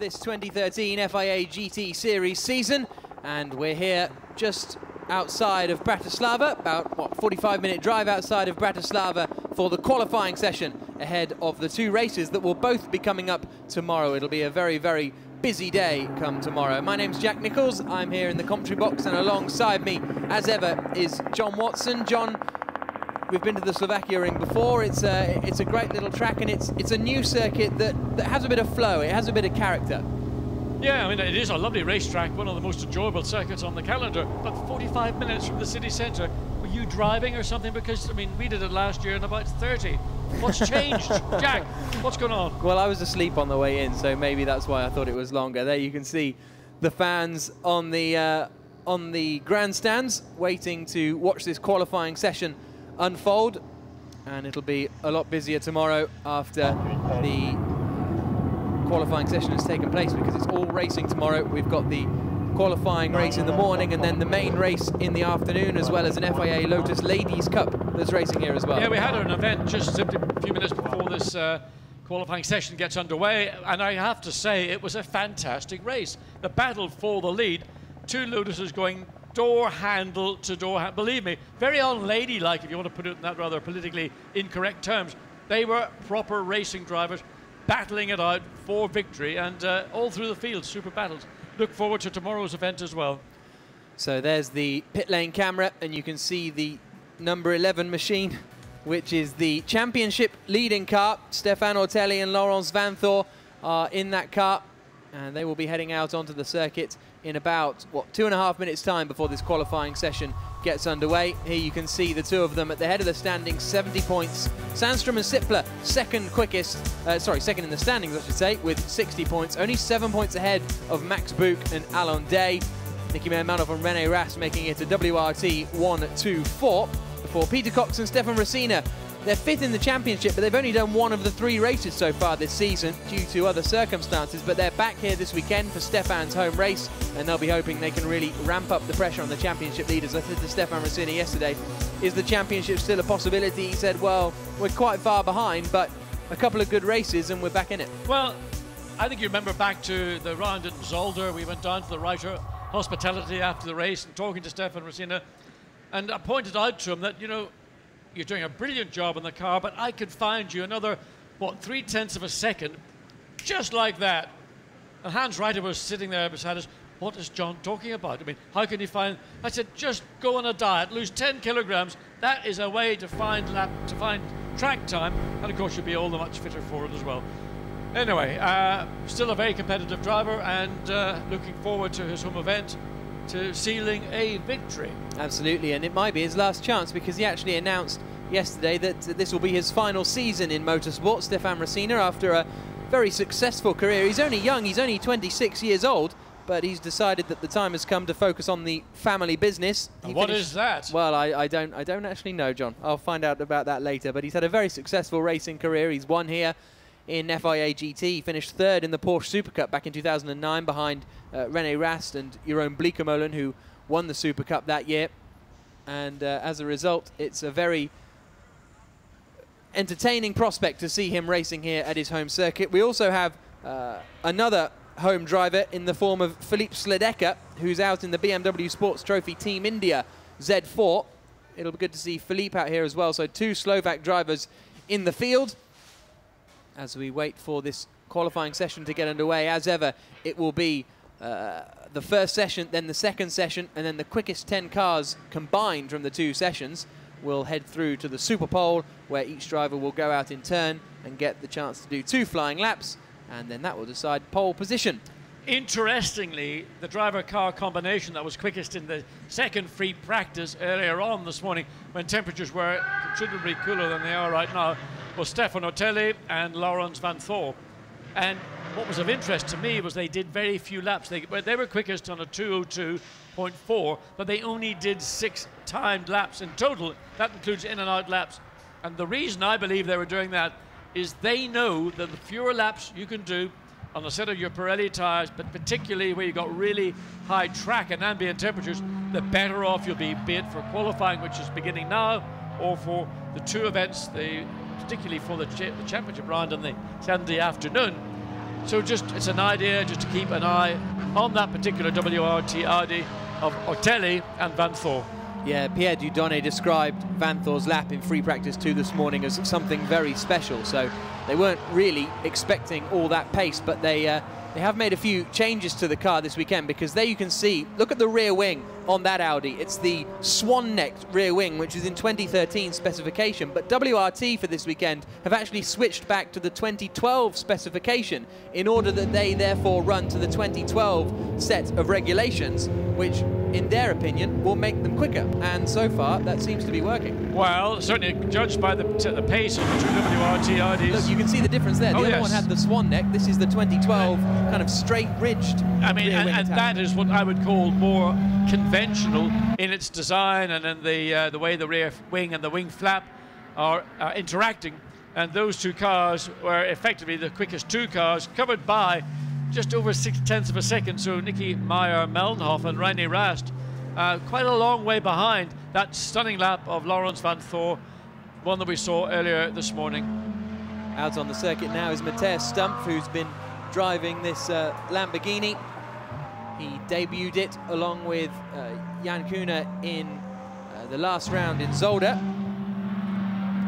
this 2013 FIA GT Series season, and we're here just outside of Bratislava, about, what, 45-minute drive outside of Bratislava for the qualifying session ahead of the two races that will both be coming up tomorrow. It'll be a very, very busy day come tomorrow. My name's Jack Nichols. I'm here in the commentary box, and alongside me, as ever, is John Watson. John, we've been to the Slovakia ring before. It's a great little track, and it's a new circuit that has a bit of flow. It has a bit of character. Yeah, I mean, it is a lovely racetrack, one of the most enjoyable circuits on the calendar, but 45 minutes from the city centre. Were you driving or something? Because, I mean, we did it last year in about 30. What's changed? Jack, what's going on? Well, I was asleep on the way in, so maybe that's why I thought it was longer. There you can see the fans on the grandstands waiting to watch this qualifying session unfold, and it'll be a lot busier tomorrow after the qualifying session has taken place, because it's all racing tomorrow. We've got the qualifying race in the morning and then the main race in the afternoon, as well as an FIA Lotus Ladies Cup that's racing here as well. Yeah, we had an event just simply a few minutes before this qualifying session gets underway, and I have to say it was a fantastic race. The battle for the lead, two Lotuses going door handle to door handle. Believe me, very unladylike, if you want to put it in that rather politically incorrect terms. They were proper racing drivers, battling it out for victory, and all through the field, super battles. Look forward to tomorrow's event as well. So there's the pit lane camera, and you can see the number 11 machine, which is the championship leading car. Stephane Ortelli and Laurens Vanthoor are in that car, and they will be heading out onto the circuit in about, what, 2.5 minutes time before this qualifying session gets underway. Here you can see the two of them at the head of the standings, 70 points. Sandstrom and Sippler, second in the standings, I should say, with 60 points. Only 7 points ahead of Max Buch and Alain Day. Nicky Meermanov and René Rast making it a WRT 1-2-4. Before Peter Cox and Stefan Racina, they're fifth in the championship, but they've only done one of the 3 races so far this season due to other circumstances. But they're back here this weekend for Stefan's home race, and they'll be hoping they can really ramp up the pressure on the championship leaders. I said to Stefan Racina yesterday, is the championship still a possibility? He said, well, we're quite far behind, but a couple of good races and we're back in it. Well, I think you remember back to the round in Zolder. We went down to the Reiter Hospitality after the race and talking to Stefan Racina, and I pointed out to him that, you know, you're doing a brilliant job in the car, but I could find you another, what, 0.3 of a second, just like that. And Hans Reiter was sitting there beside us. What is John talking about? I mean, how can you find? I said, just go on a diet, lose 10 kilograms. That is a way to find track time, and of course you'll be all the much fitter for it as well. Anyway, still a very competitive driver, and looking forward to his home event, to sealing a victory. Absolutely, and it might be his last chance, because he actually announced yesterday that this will be his final season in motorsport. Stefan Racina, after a very successful career. He's only young, he's only 26 years old, but he's decided that the time has come to focus on the family business. What is that? Well, I don't actually know, John. I'll find out about that later, but he's had a very successful racing career. He's won here in FIA GT. He finished third in the Porsche Super Cup back in 2009 behind René Rast and Jeroen Bleekemolen, who won the Super Cup that year. And as a result, it's a very entertaining prospect to see him racing here at his home circuit. We also have another home driver in the form of Philippe Sledeka, who's out in the BMW Sports Trophy Team India Z4. It'll be good to see Philippe out here as well. So 2 Slovak drivers in the field. As we wait for this qualifying session to get underway, as ever, it will be the first session, then the second session, and then the quickest 10 cars combined from the 2 sessions will head through to the Super Pole, where each driver will go out in turn and get the chance to do 2 flying laps, and then that will decide pole position. Interestingly, the driver-car combination that was quickest in the second free practice earlier on this morning, when temperatures were considerably cooler than they are right now, was Stephane Ortelli and Laurens Vanthoor. And what was of interest to me was they did very few laps. They were quickest on a 2:02.4, but they only did 6 timed laps in total. That includes in and out laps. And the reason I believe they were doing that is they know that the fewer laps you can do on a set of your Pirelli tyres, but particularly where you've got really high track and ambient temperatures, the better off you'll be it for qualifying, which is beginning now, or for the 2 events, particularly for the championship round on the Saturday afternoon. So just, it's an idea just to keep an eye on that particular WRT Audi of Ortelli and Vanthoor. Yeah, Pierre Dieudonné described Vanthoor's lap in free practice 2 this morning as something very special. So they weren't really expecting all that pace, but they have made a few changes to the car this weekend, because there you can see, look at the rear wing on that Audi. It's the swan-necked rear wing, which is in 2013 specification, but WRT for this weekend have actually switched back to the 2012 specification in order that they therefore run to the 2012 set of regulations, which in their opinion will make them quicker, and so far that seems to be working. Well, certainly judged by the pace of the two WRT Audis. Look, you can see the difference there. The other one had the swan neck. This is the 2012 kind of straight ridged. I mean, and that is what I would call more conventional in its design and in the way the rear wing and the wing flap are interacting. And those two cars were effectively the quickest two cars, covered by just over 0.6 of a second. So Nicky Meyer-Melnhof and René Rast quite a long way behind that stunning lap of Laurens Vanthoor, one that we saw earlier this morning. Out on the circuit now is Matthias Stumpf, who's been driving this Lamborghini. He debuted it along with Jan Koenen in the last round in Zolder.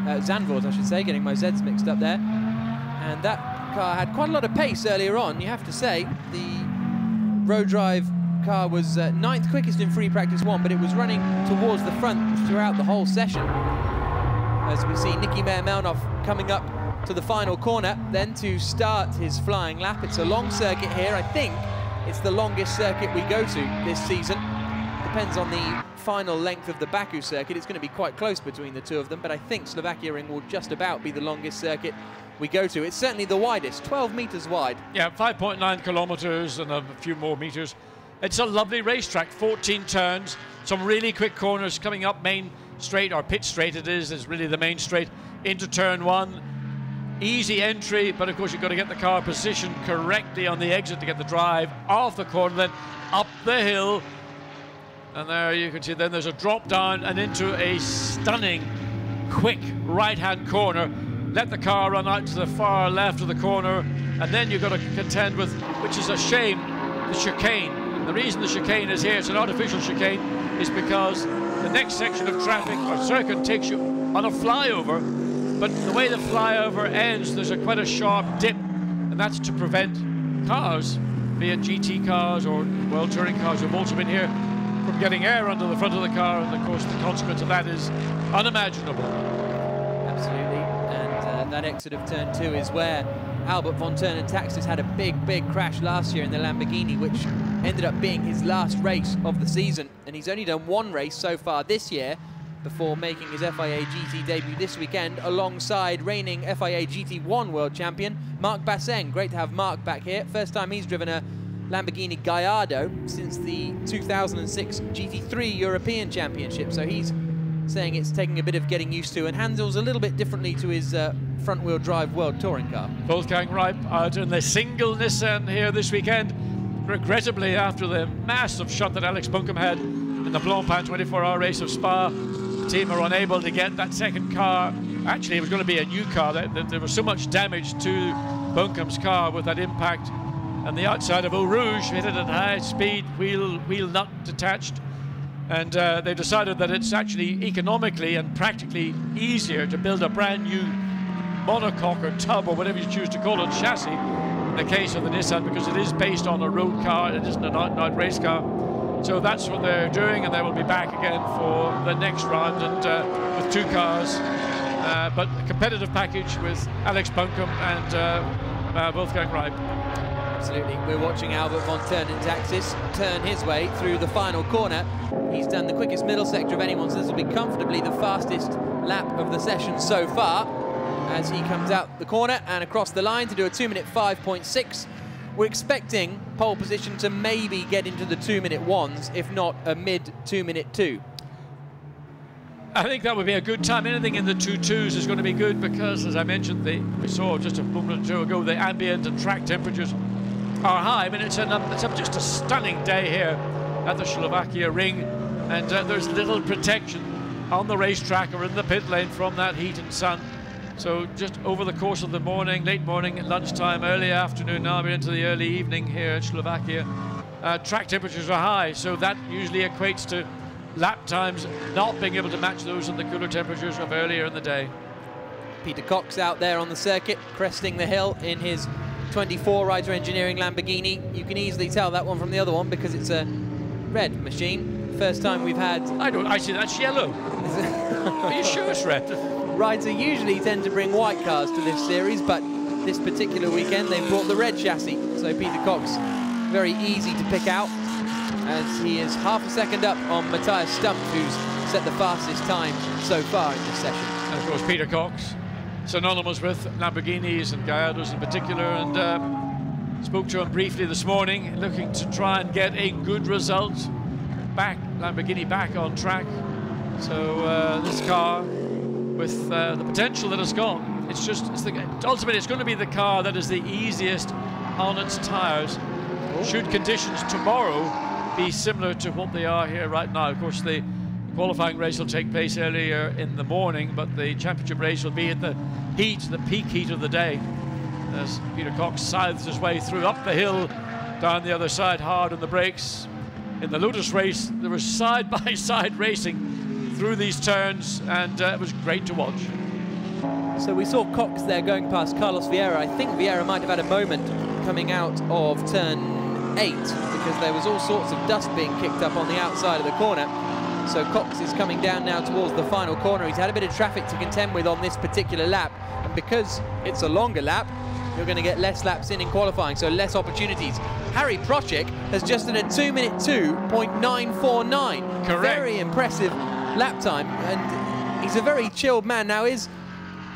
Zandvoort, I should say, getting my Zs mixed up there. And that car had quite a lot of pace earlier on, you have to say. The road drive car was 9th quickest in free practice 1, but it was running towards the front throughout the whole session. As we see Nicky Meyer-Melnhof coming up to the final corner, then to start his flying lap. It's a long circuit here. I think it's the longest circuit we go to this season. Depends on the final length of the Baku circuit. It's going to be quite close between the two of them, but I think Slovakia Ring will just about be the longest circuit we go to. It's certainly the widest, 12 meters wide. Yeah, 5.9 kilometers and a few more meters. It's a lovely racetrack, 14 turns, some really quick corners coming up main straight, or pit straight it is really the main straight, into turn 1. Easy entry, but of course you've got to get the car positioned correctly on the exit to get the drive off the corner, then up the hill. And there you can see then there's a drop down and into a stunning, quick right-hand corner. Let the car run out to the far left of the corner, and then you've got to contend with, which is a shame, the chicane. And the reason the chicane is here, it's an artificial chicane, is because the next section of traffic or circuit takes you on a flyover, but the way the flyover ends, there's quite a sharp dip, and that's to prevent cars, be it GT cars or World Touring cars who've also been here, from getting air under the front of the car, and of course the consequence of that is unimaginable. Absolutely, and that exit of turn 2 is where Albert von Turnen Taxis had a big crash last year in the Lamborghini, which ended up being his last race of the season, and he's only done one race so far this year before making his FIA GT debut this weekend alongside reigning FIA GT1 world champion Marc Basseng. Great to have Marc back here. First time he's driven a Lamborghini Gallardo since the 2006 GT3 European Championship, so he's saying it's taking a bit of getting used to and handles a little bit differently to his front-wheel drive World Touring car. Wolfgang Reip out in the single Nissan here this weekend, regrettably after the massive shot that Alex Buncombe had in the Blancpain 24-hour race of Spa. The team are unable to get that second car. Actually, it was going to be a new car. There was so much damage to Buncombe's car with that impact, and the outside of Eau Rouge hit it at high speed, wheel nut detached, and they decided that it's actually economically and practically easier to build a brand new monocoque or tub or whatever you choose to call it chassis in the case of the Nissan, because it is based on a road car, it isn't an out-and-out race car. So that's what they're doing, and they will be back again for the next round, and with two cars, but a competitive package with Alex Buncombe and Wolfgang Reip. Absolutely, we're watching Albert von Turnen Taxis turn his way through the final corner. He's done the quickest middle sector of anyone, so this will be comfortably the fastest lap of the session so far, as he comes out the corner and across the line to do a 2-minute 5.6. We're expecting pole position to maybe get into the 2-minute 1s, if not a mid 2-minute 2. I think that would be a good time. Anything in the 2.2s is going to be good, because, as I mentioned, we saw just a moment or two ago, the ambient and track temperatures are high. I mean, it's just a stunning day here at the Slovakia Ring, and there's little protection on the racetrack or in the pit lane from that heat and sun. So just over the course of the morning, late morning, lunchtime, early afternoon, now we're into the early evening here in Slovakia, track temperatures are high, so that usually equates to lap times not being able to match those in the cooler temperatures of earlier in the day. Peter Cox out there on the circuit, cresting the hill in his 24 Rider Engineering Lamborghini. You can easily tell that one from the other one because it's a red machine. First time we've had... I see that's yellow. Are you sure it's red? Rider usually tend to bring white cars to this series, but this particular weekend they brought the red chassis. So Peter Cox, very easy to pick out, as he is half a second up on Matthias Stumpf, who's set the fastest time so far in this session. And of course Peter Cox, synonymous with Lamborghinis and Gallardos in particular, and spoke to him briefly this morning, looking to try and get a good result. Lamborghini back on track. So this car, with the potential that it's got, ultimately it's going to be the car that is the easiest on its tyres. Should conditions tomorrow be similar to what they are here right now. Of course, the qualifying race will take place earlier in the morning, but the championship race will be at the peak heat of the day, as Peter Cox scythes his way through, up the hill, down the other side, hard on the brakes. In the Lotus race, there was side-by-side racing through these turns, and it was great to watch. So we saw Cox there going past Carlos Vieira. I think Vieira might have had a moment coming out of turn 8, because there was all sorts of dust being kicked up on the outside of the corner. So Cox is coming down now towards the final corner. He's had a bit of traffic to contend with on this particular lap, and because it's a longer lap, you're going to get less laps in qualifying, so less opportunities. Harry Procek has just done a 2-minute 2.949. Correct. Very impressive lap time, and he's a very chilled man. Now, is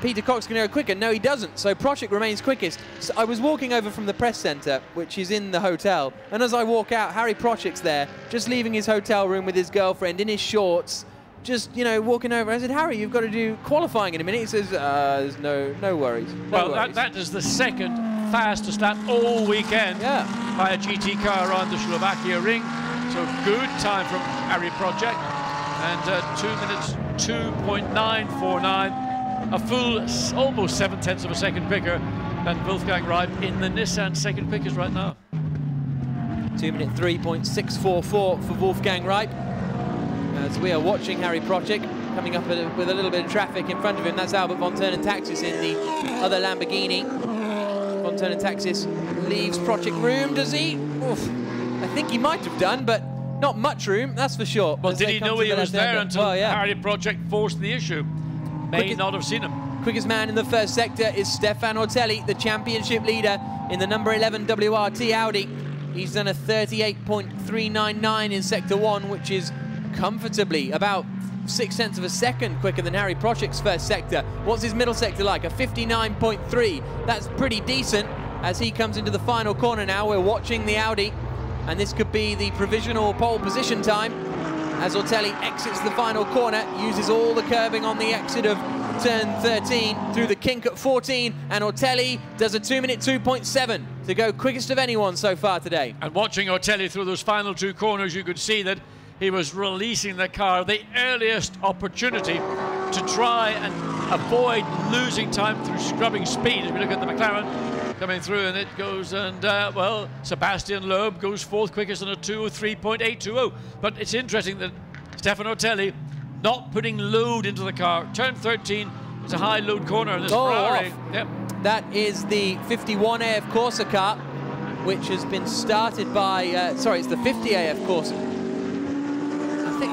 Peter Cox going to go quicker? No, he doesn't. So Procek remains quickest. So I was walking over from the press centre, which is in the hotel, and as I walk out, Harry Procek's there, just leaving his hotel room with his girlfriend in his shorts, just, you know, walking over. I said, Harry, you've got to do qualifying in a minute. He says, there's no worries. Well, that is the second fastest lap all weekend by a GT car around the Slovakia ring. So good time from Harry Procek, and 2 minutes 2.949. A full almost 7/10 of a second quicker than Wolfgang Reib in the Nissan second pickers right now. 2-minute 3.644 for Wolfgang Reib. As we are watching Harry Procek coming up with a little bit of traffic in front of him. That's Albert von Taxis in the other Lamborghini. Von Taxis leaves Procek room, does he? Oof. I think he might have done, but not much room, that's for sure. Well, did he know he was there until Harry Procek forced the issue? May not have seen him. Quickest man in the first sector is Stephane Ortelli, the championship leader in the number 11 WRT Audi. He's done a 38.399 in sector 1, which is comfortably about 0.6 of a second quicker than Harry Procek's first sector. What's his middle sector like? A 59.3. That's pretty decent as he comes into the final corner now. We're watching the Audi, and this could be the provisional pole position time as Ortelli exits the final corner, uses all the curbing on the exit of turn 13 through the kink at 14, and Ortelli does a 2-minute 2.7 to go quickest of anyone so far today. And watching Ortelli through those final two corners, you could see that he was releasing the car the earliest opportunity to try and avoid losing time through scrubbing speed. As we look at the McLaren coming through, and it goes, and well, Sebastien Loeb goes fourth quickest on a 203.820. But it's interesting that Stephane Ortelli not putting load into the car. Turn 13 is a high load corner in this Ferrari. Yep. That is the 51 AF Corsa car, which has been started by, sorry, it's the 50 AF Corsa. I think,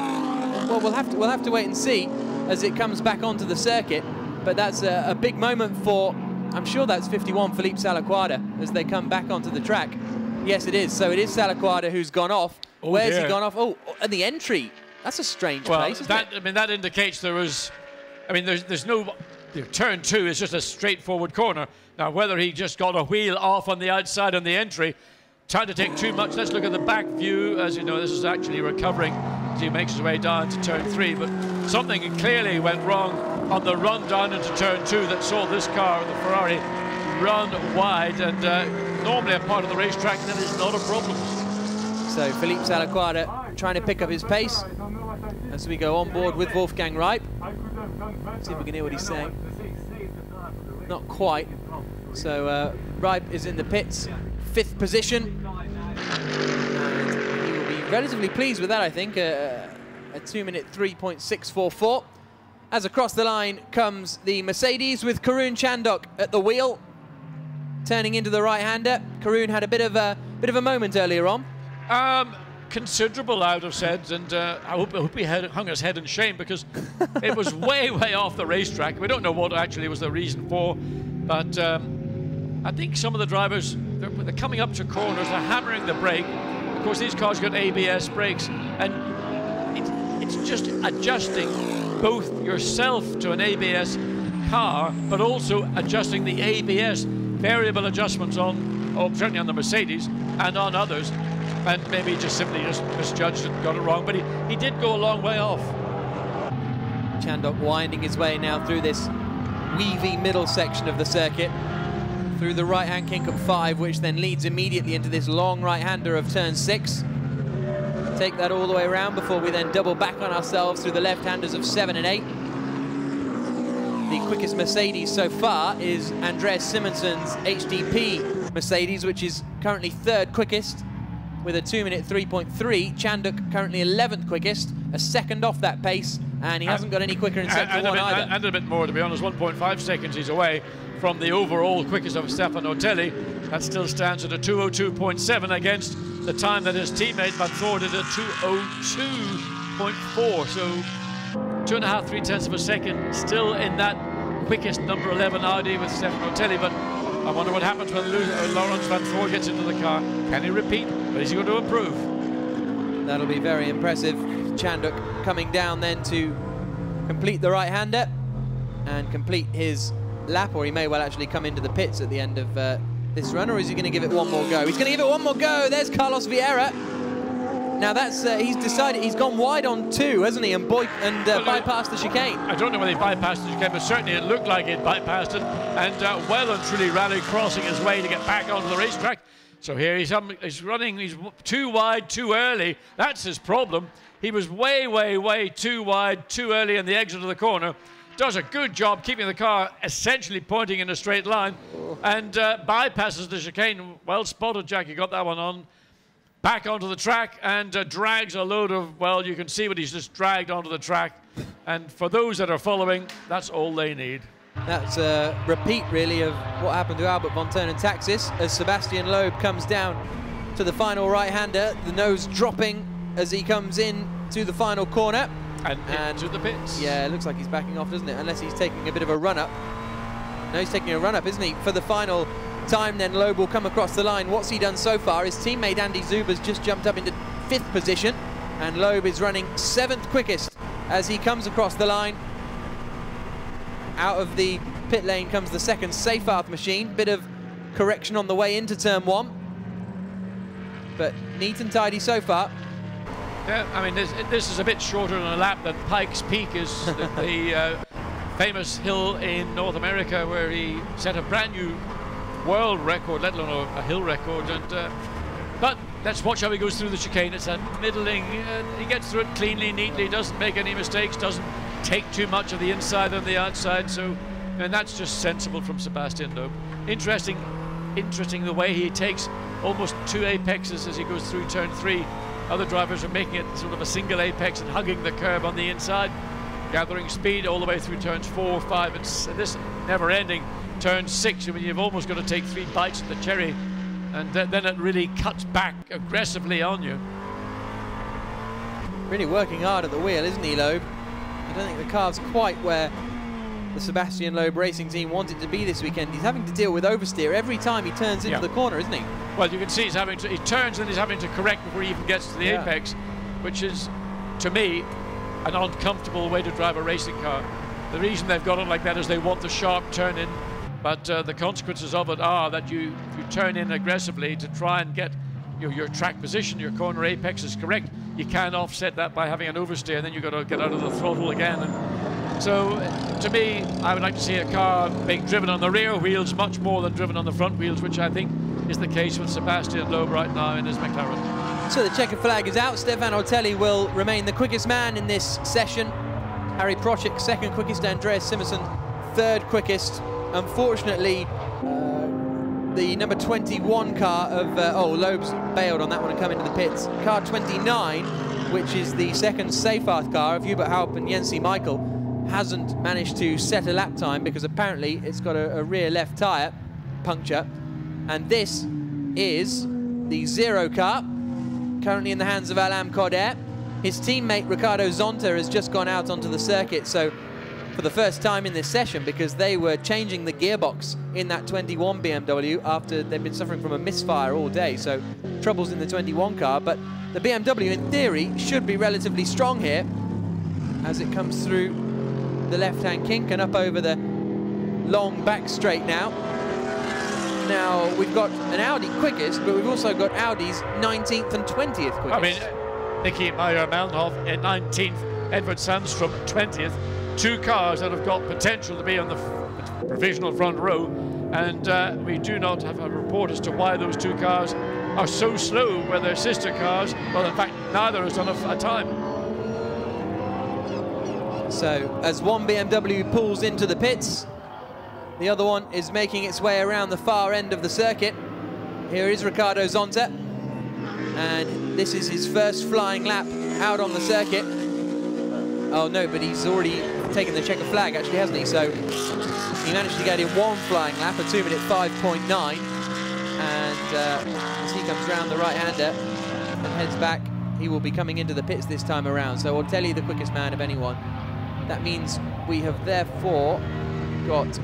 well, we'll have to wait and see as it comes back onto the circuit. But that's a big moment for, I'm sure that's 51 Philippe Salaquada as they come back onto the track. Yes, it is. So it is Salaquada who's gone off. Oh, where's he gone off? Oh, and the entry. That's a strange place, isn't it? I mean, that indicates there was, I mean, there's no, turn 2 is just a straightforward corner. Now, whether he just got a wheel off on the outside on the entry, tried to take too much. Let's look at the back view. As you know, this is actually recovering as he makes his way down to turn 3, but something clearly went wrong on the run down into turn 2 that saw this car, the Ferrari, run wide, and normally a part of the racetrack, that is not a problem. So Philippe Salaquada trying to pick up his pace as we go on board with Wolfgang Reib. See if we can hear what he's saying. not quite. So Ripe is in the pits, 5th position. And he will be relatively pleased with that, I think. A 2-minute 3.644. As across the line comes the Mercedes with Karun Chandok at the wheel, turning into the right-hander. Karun had a bit of a moment earlier on. Considerable, I would have said, and I hope he hung his head in shame, because it was way off the racetrack. We don't know what actually was the reason for, but I think some of the drivers, they're coming up to corners, they're hammering the brake. Of course, these cars got ABS brakes, and it's just adjusting both yourself to an ABS car, but also adjusting the ABS variable adjustments on, certainly on the Mercedes and on others. And maybe he just simply misjudged and got it wrong, but he did go a long way off. Chandok winding his way now through this weavy middle section of the circuit, through the right-hand kink at 5, which then leads immediately into this long right-hander of turn 6. Take that all the way around before we then double back on ourselves through the left-handers of 7 and 8. The quickest Mercedes so far is Andreas Simonson's HDP Mercedes, which is currently 3rd quickest, with a 2-minute 3.3. Chandok currently 11th quickest, a second off that pace, and he hasn't got any quicker in sector 1 either. And a bit more, to be honest. 1.5 seconds he's away from the overall quickest of Stephane Ortelli. That still stands at a 2:02.7 against the time that his teammate Van Voort did a 2:02.4. So 2.5, 3/10 of a second still in that quickest number 11 Audi with Stephane Ortelli. But I wonder what happens when Laurens Van Voort gets into the car. Can he repeat? Or is he going to improve? That'll be very impressive. Chandok coming down then to complete the right-hander and complete his lap, or he may well actually come into the pits at the end of this run, or is he going to give it one more go? He's going to give it one more go. There's Carlos Vieira. Now that's he's decided, he's gone wide on 2, hasn't he, and bypassed the chicane. I don't know whether he bypassed the chicane, but certainly it looked like he'd bypassed it, and well and truly rally crossing his way to get back onto the racetrack. So here he's running, he's too wide too early. That's his problem. He was way too wide too early in the exit of the corner. Does a good job keeping the car essentially pointing in a straight line, and bypasses the chicane. Well spotted, Jack, you got that one on. Back onto the track and drags a load of, well, you can see what he's just dragged onto the track. And for those that are following, that's all they need. That's a repeat, really, of what happened to Albert von Taxis as Sebastien Loeb comes down to the final right-hander, the nose dropping as he comes in to the final corner. And into the pits. Yeah, it looks like he's backing off, doesn't it? Unless he's taking a bit of a run-up. No, he's taking a run-up, isn't he? For the final time, then Loeb will come across the line. What's he done so far? His teammate Andy Zuber's just jumped up into 5th position, and Loeb is running 7th quickest as he comes across the line. Out of the pit lane comes the second Seyfarth machine. Bit of correction on the way into turn 1, but neat and tidy so far. Yeah, I mean, this is a bit shorter on a lap than Pikes Peak is, the famous hill in North America where he set a brand new world record, let alone a hill record. And but let's watch how he goes through the chicane. It's a middling, he gets through it cleanly, neatly, doesn't make any mistakes, doesn't take too much of the inside and the outside. So, and that's just sensible from Sebastien Loeb. Interesting the way he takes almost 2 apexes as he goes through turn 3. Other drivers are making it sort of a single apex and hugging the curb on the inside, gathering speed all the way through turns 4, 5, and this never-ending turn 6. I mean, you've almost got to take 3 bites of the cherry, and then it really cuts back aggressively on you. Really working hard at the wheel, isn't he, Loeb? I don't think the car's quite where the Sebastien Loeb racing team wanted to be this weekend. He's having to deal with oversteer every time he turns into the corner, isn't he? Well, you can see he turns and he's having to correct before he even gets to the apex, which is, to me, an uncomfortable way to drive a racing car. The reason they've got it like that is they want the sharp turn in, but the consequences of it are that you turn in aggressively to try and get your track position, your corner apex is correct. You can't offset that by having an oversteer, and then you've got to get out of the throttle again. And so, to me, I would like to see a car being driven on the rear wheels much more than driven on the front wheels, which I think is the case with Sebastien Loeb right now in his McLaren. So the checkered flag is out. Stephane Ortelli will remain the quickest man in this session. Harry Prochik, 2nd quickest. Andreas Simonsen, 3rd quickest. unfortunately, the number 21 car of, Loeb's bailed on that one and come into the pits. Car 29, which is the second Seyfarth car of Hubert Haupt and Jensi Michael, hasn't managed to set a lap time because apparently it's got a rear left tyre puncture. And this is the 0 car, currently in the hands of Alain Cordair. His teammate Ricardo Zonta has just gone out onto the circuit, so for the first time in this session, because they were changing the gearbox in that 21 BMW after they've been suffering from a misfire all day, so troubles in the 21 car. But the BMW, in theory, should be relatively strong here as it comes through the left-hand kink and up over the long back straight now. Now, we've got an Audi quickest, but we've also got Audi's 19th and 20th quickest. I mean, Nicky Meyer-Melnhof in 19th, Edward Sandstrom 20th. 2 cars that have got potential to be on the provisional front row, and we do not have a report as to why those 2 cars are so slow where they're sister cars. Well, in fact, neither has done a time. So, as one BMW pulls into the pits, the other one is making its way around the far end of the circuit. Here is Ricardo Zonta, and this is his first flying lap out on the circuit. Oh no, but he's already taken the checker flag, actually, hasn't he? So he managed to get in 1 flying lap, a 2-minute 5.9, and as he comes round the right-hander and heads back, he will be coming into the pits this time around. So Ortelli, the quickest man of anyone. That means we have therefore got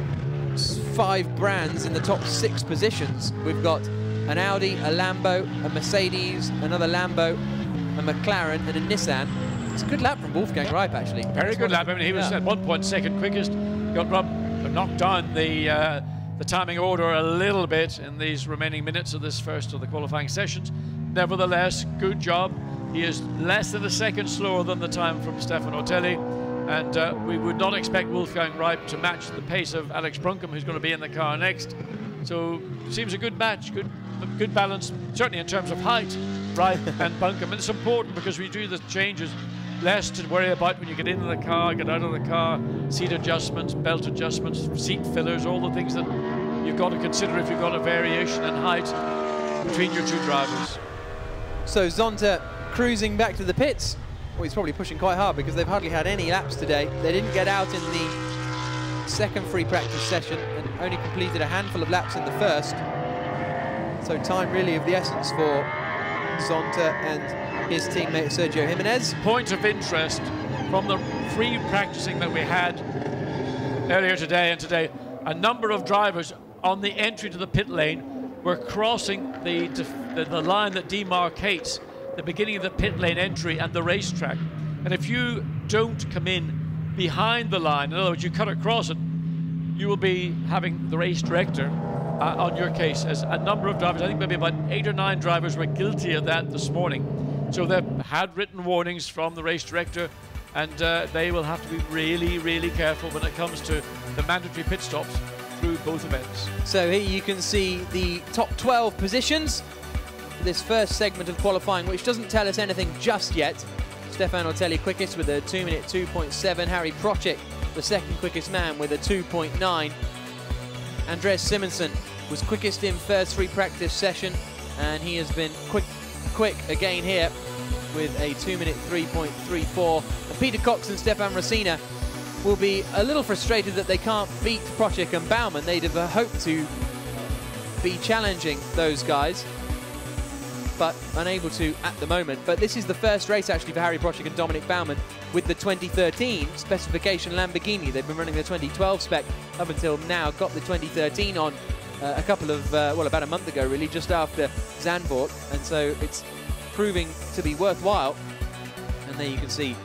5 brands in the top 6 positions. We've got an Audi, a Lambo, a Mercedes, another Lambo, a McLaren, and a Nissan. It's a good lap from Wolfgang Reip, actually. Very good lap. I mean, he was at 1 point second quickest. Got knocked down the timing order a little bit in these remaining minutes of this first of the qualifying sessions. Nevertheless, good job. He is less than a second slower than the time from Stephane Ortelli, and we would not expect Wolfgang Reip to match the pace of Alex Brunkham, who's going to be in the car next. So seems a good match, good balance, certainly in terms of height, Reip and Brunkham. And it's important because we do the changes. Less to worry about when you get into the car, get out of the car, seat adjustments, belt adjustments, seat fillers, all the things that you've got to consider if you've got a variation in height between your 2 drivers. So Zonta cruising back to the pits. Well, he's probably pushing quite hard because they've hardly had any laps today. They didn't get out in the second free practice session and only completed a handful of laps in the first. So time really of the essence for Zonta and his teammate Sergio Jimenez. Point of interest from the free practicing that we had earlier today and today, a number of drivers on the entry to the pit lane were crossing the line that demarcates the beginning of the pit lane entry and the racetrack. And if you don't come in behind the line, in other words, you cut across it, you will be having the race director on your case. As a number of drivers, I think maybe about 8 or 9 drivers were guilty of that this morning. So they've had written warnings from the race director, and they will have to be really, really careful when it comes to the mandatory pit stops through both events. So here you can see the top 12 positions for this first segment of qualifying, which doesn't tell us anything just yet. Stephane Ortelli quickest with a 2-minute 2.7. Harry Procek, the second quickest man, with a 2.9. Andreas Simonsen was quickest in first free practice session, and he has been quick again here with a 2-minute 3.34. Peter Cox and Stefan Rosina will be a little frustrated that they can't beat Procek and Baumann. They'd have hoped to be challenging those guys, but unable to at the moment. But this is the first race actually for Harry Procek and Dominic Baumann with the 2013 specification Lamborghini. They've been running the 2012 spec up until now, got the 2013 on a couple of, well, about a month ago really, just after Zandvoort, and so it's proving to be worthwhile. And there you can see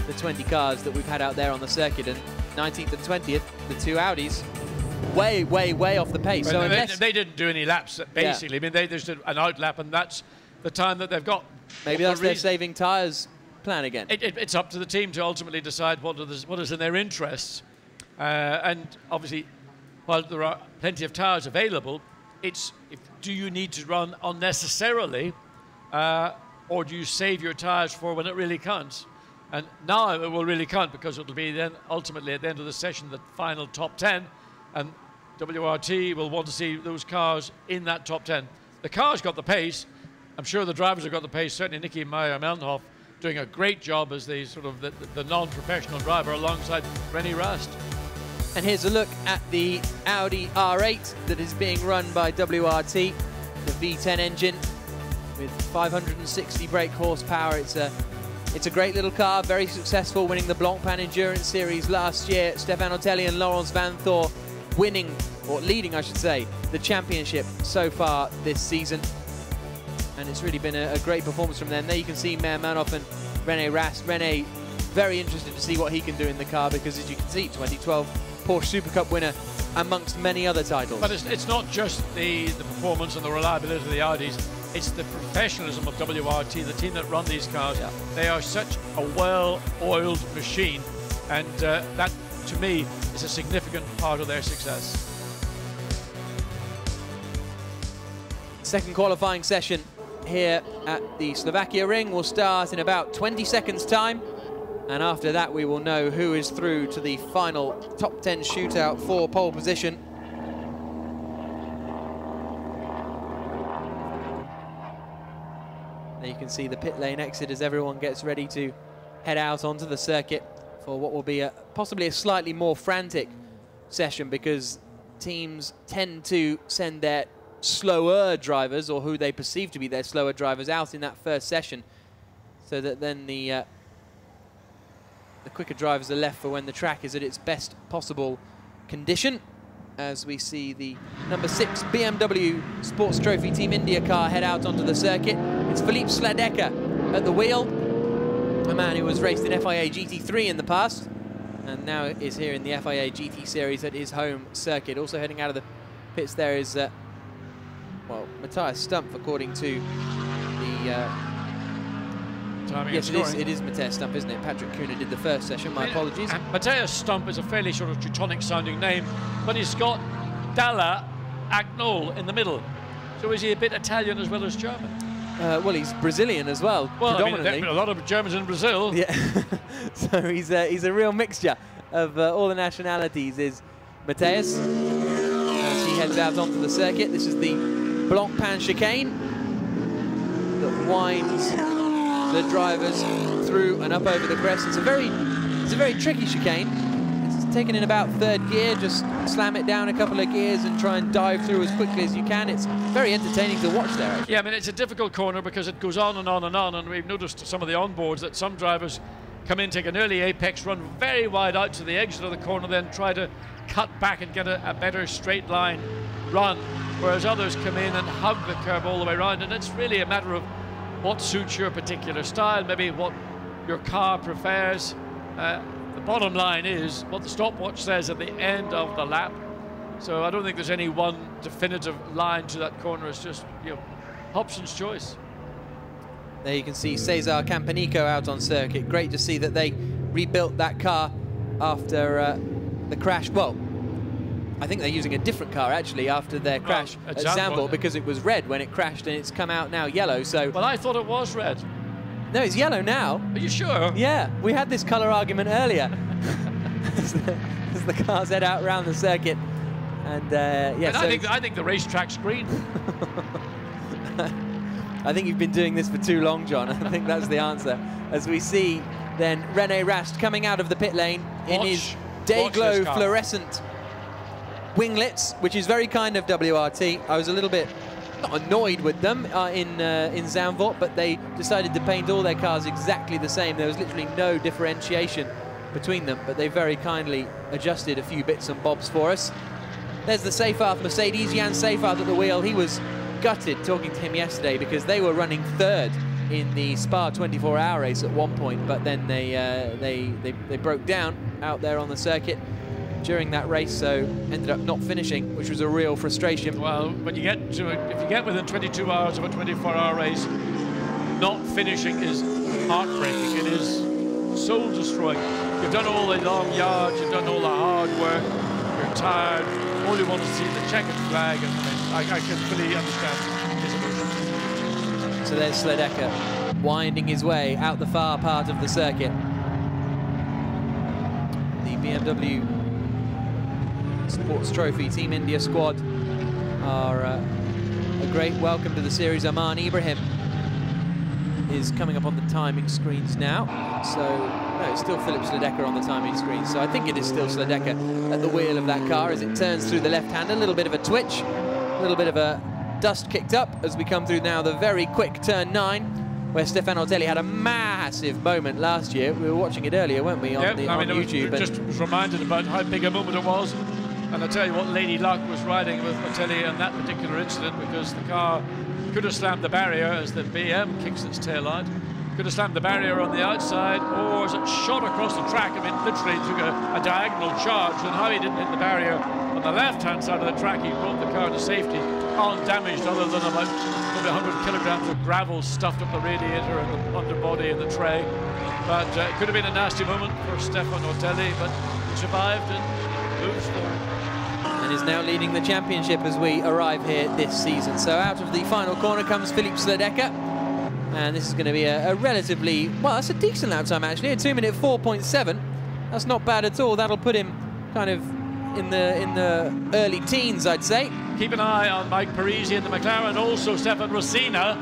the 20 cars that we've had out there on the circuit, and 19th and 20th, the 2 Audis, way off the pace. Well, so unless they didn't do any laps, basically. Yeah. I mean, they just did an out lap, and that's the time that they've got. Maybe that's their saving tyres plan again. It's up to the team to ultimately decide what is in their interests. And obviously, while there are plenty of tyres available, do you need to run unnecessarily, or do you save your tyres for when it really counts? And now it will really count, because it will be then ultimately at the end of the session the final top 10, and WRT will want to see those cars in that top 10. The car's got the pace. I'm sure the drivers have got the pace. Certainly Nicky Meyer-Melnhof doing a great job as the sort of the non-professional driver alongside René Rast. And here's a look at the Audi R8 that is being run by WRT, the V10 engine with 560 brake horsepower. It's a great little car, very successful, winning the Blancpain Endurance Series last year. Stephane Ortelli and Laurens Vanthoor winning, or leading I should say, the championship so far this season. And it's really been a great performance from them. There you can see Meyer-Melnhof and René Rast. René, very interested to see what he can do in the car, because as you can see, 2012 Porsche Super Cup winner amongst many other titles. But it's not just the performance and the reliability of the Audis, it's the professionalism of WRT, the team that run these cars. Yeah. They are such a well-oiled machine, and that, to me, is a significant part of their success. Second qualifying session here at the Slovakia ring will start in about 20 seconds time, and after that we will know who is through to the final top 10 shootout for pole position. There you can see the pit lane exit as everyone gets ready to head out onto the circuit for what will be possibly a slightly more frantic session, because teams tend to send their slower drivers, or who they perceive to be their slower drivers, out in that first session, so that then the quicker drivers are left for when the track is at its best possible condition. As we see the number 6 BMW Sports Trophy Team India car head out onto the circuit. It's Philippe Sladecker at the wheel, a man who was raced in FIA GT3 in the past and now is here in the FIA GT Series at his home circuit. Also heading out of the pits there is, well, Matthias Stumpf, according to the... yes, it is Matthias Stumpf, isn't it? Patrick Kuhner did the first session, my apologies. Matthias Stumpf is a fairly sort of Teutonic sounding name, but he's got Dalla Agnol in the middle. So is he a bit Italian as well as German? Well, he's Brazilian as well, predominantly. I mean, there are a lot of Germans in Brazil. Yeah, so he's a real mixture of all the nationalities, is Matthias. As he heads out onto the circuit, this is the Blancpain chicane that winds the drivers through and up over the crest. It's a very tricky chicane. It's taken in about third gear, just slam it down a couple of gears and try and dive through as quickly as you can. It's very entertaining to watch there, actually. Yeah, I mean, it's a difficult corner because it goes on and on and on, and we've noticed some of the onboards that some drivers come in, take an early apex, run very wide out to the exit of the corner, then try to cut back and get a better straight line run, whereas others come in and hug the curve all the way around, and it's really a matter of what suits your particular style, maybe what your car prefers. The bottom line is what the stopwatch says at the end of the lap. So I don't think there's any one definitive line to that corner. It's just, you know, Hobson's choice. There you can see Cesar Campanico out on circuit. Great to see that they rebuilt that car after the crash. Well, I think they're using a different car actually after their crash at Zandvoort, because it was red when it crashed and it's come out now yellow. So, well, I thought it was red. No, it's yellow now. Are you sure? Yeah, we had this colour argument earlier as the cars head out around the circuit. And yeah, so I think the racetrack's green. I think you've been doing this for too long, John. I think that's the answer. As we see then René Rast coming out of the pit lane in his day-glow fluorescent winglets, which is very kind of WRT. I was a little bit not annoyed with them in Zandvoort, but they decided to paint all their cars exactly the same. There was literally no differentiation between them, but they very kindly adjusted a few bits and bobs for us. There's the Seyfarth Mercedes, Jan Seyfarth at the wheel. He was gutted talking to him yesterday because they were running third in the Spa 24-hour race at one point, but then they broke down out there on the circuit during that race, so ended up not finishing, which was a real frustration. Well, when you get to if you get within 22 hours of a 24-hour race, not finishing is heartbreaking. It is soul destroying. You've done all the long yards, you've done all the hard work, you're tired, all you want to see is the checkered flag, and I can fully understand his emotion. So there's Sladecker winding his way out the far part of the circuit. The BMW Sports Trophy Team India squad are a great welcome to the series. Aman Ibrahim is coming up on the timing screens now. So, no, it's still Philippe Sledecke on the timing screen. So I think it is still Sledecke at the wheel of that car as it turns through the left-hander. A little bit of a twitch, a little bit of a dust kicked up as we come through now the very quick turn 9, where Stephane Ortelli had a massive moment last year. We were watching it earlier, weren't we, on YouTube? I just was reminded about how big a moment it was. And I tell you what, Lady Luck was riding with Ortelli in that particular incident, because the car could have slammed the barrier as the BM kicks its tail out. Could have slammed the barrier on the outside, or as it shot across the track. I mean, literally took a diagonal charge, and how he didn't hit the barrier on the left-hand side of the track, he brought the car to safety undamaged, other than about maybe 100 kilograms of gravel stuffed up the radiator and the underbody and the tray. But it could have been a nasty moment for Stephane Ortelli, but he survived and moves forward. And is now leading the championship as we arrive here this season. So out of the final corner comes Philippe Sledecke, and this is going to be a relatively, well, that's a decent lap time actually, a 2-minute 4.7. That's not bad at all. That'll put him kind of in the early teens, I'd say. Keep an eye on Mike Parisi in the McLaren, also Stefan Rosina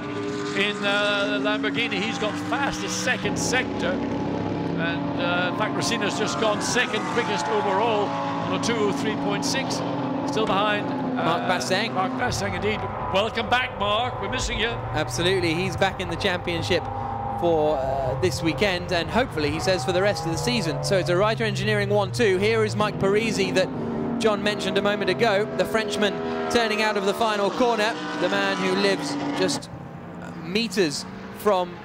in the Lamborghini. He's got fastest second sector, and in fact Rosina's just gone second quickest overall on a 2:03.6, still behind Marc Basseng. Marc Basseng, indeed. Welcome back, Mark. We're missing you. Absolutely, he's back in the championship for this weekend, and hopefully he says for the rest of the season. So it's a Reiter Engineering 1-2. Here is Mike Parisi that John mentioned a moment ago, the Frenchman turning out of the final corner, the man who lives just meters from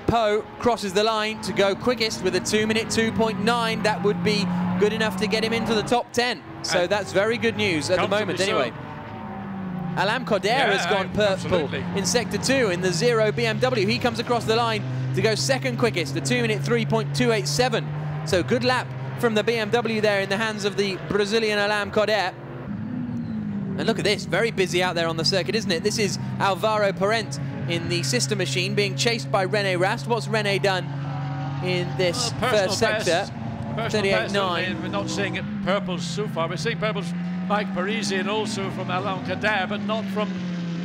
Pau, crosses the line to go quickest with a 2-minute 2.9. That would be good enough to get him into the top 10. So that's very good news at the moment anyway. Alain Coder has gone purple in Sector 2 in the 0 BMW. He comes across the line to go second quickest, a 2-minute 3.287. So good lap from the BMW there in the hands of the Brazilian Alain Coder. And look at this, very busy out there on the circuit, isn't it? This is Alvaro Parent in the sister machine being chased by René Rast. What's René done in this first sector? 38.9. We're not seeing it purples so far. We're seeing purples Mike Parisi and also from Alain Coder, but not from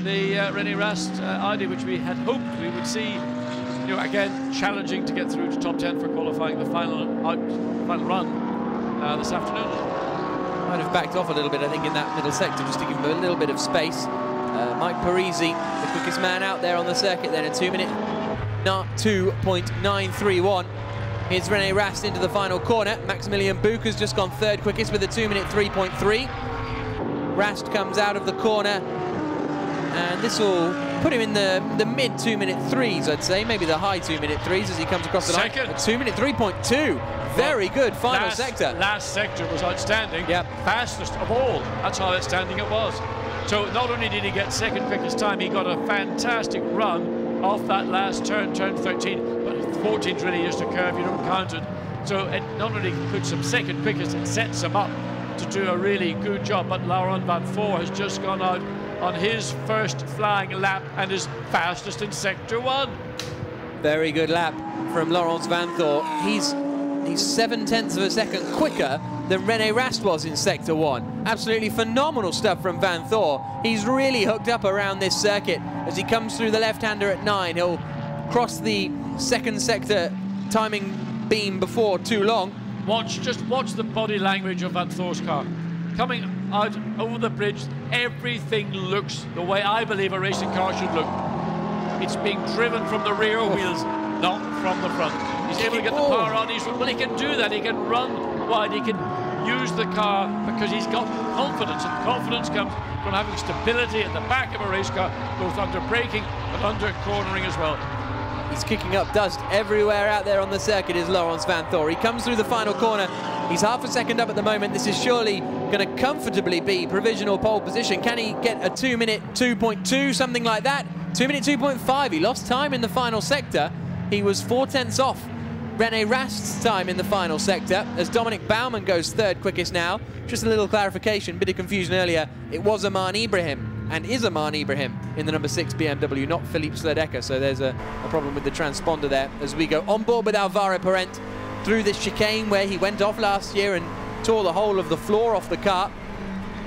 the René Rast Audi, which we had hoped we would see. You know, again, challenging to get through to top 10 for qualifying the final run this afternoon. Might have backed off a little bit, I think, in that middle sector, just to give him a little bit of space. Mike Parisi, the quickest man out there on the circuit, then a 2-minute 2.931. Here's René Rast into the final corner. Maximilian Buch has just gone third quickest with a 2-minute 3.3. Rast comes out of the corner, and this will put him in the mid 2-minute 3s, I'd say, maybe the high 2-minute 3s as he comes across the line. A 2-minute 3.2. Very good final sector. Last sector was outstanding. Yep. Fastest of all. That's how outstanding it was. So not only did he get second quickest time, he got a fantastic run off that last turn 13, but 14's really just a curve, you don't count it. So it not only puts him second quickest, it sets him up to do a really good job. But Laurent Vanthor has just gone out on his first flying lap and is fastest in Sector 1. Very good lap from Laurent Vanthor. He's 0.7 of a second quicker than René Rast was in Sector 1. Absolutely phenomenal stuff from Vanthor. He's really hooked up around this circuit as he comes through the left-hander at 9. He'll cross the second sector timing beam before too long. Just watch the body language of Vanthor's car. Coming out over the bridge, everything looks the way I believe a racing car should look. It's being driven from the rear wheels, not from the front. He's able to get the power on. Well, he can do that. He can run wide. He can use the car because he's got confidence, and confidence comes from having stability at the back of a race car, both under braking but under cornering as well. He's kicking up dust everywhere out there on the circuit is Laurent Vanthor. He comes through the final corner. He's half a second up at the moment. This is surely going to comfortably be provisional pole position. Can he get a 2-minute 2.2, something like that? 2-minute 2.5. He lost time in the final sector. He was 0.4 off René Rast's time in the final sector as Dominic Baumann goes third quickest now. Just a little clarification, bit of confusion earlier. It was Aman Ibrahim, and is Aman Ibrahim in the number 6 BMW, not Philippe Sledecke. So there's a problem with the transponder there as we go on board with Alvaro Parent through this chicane where he went off last year and tore the whole of the floor off the car.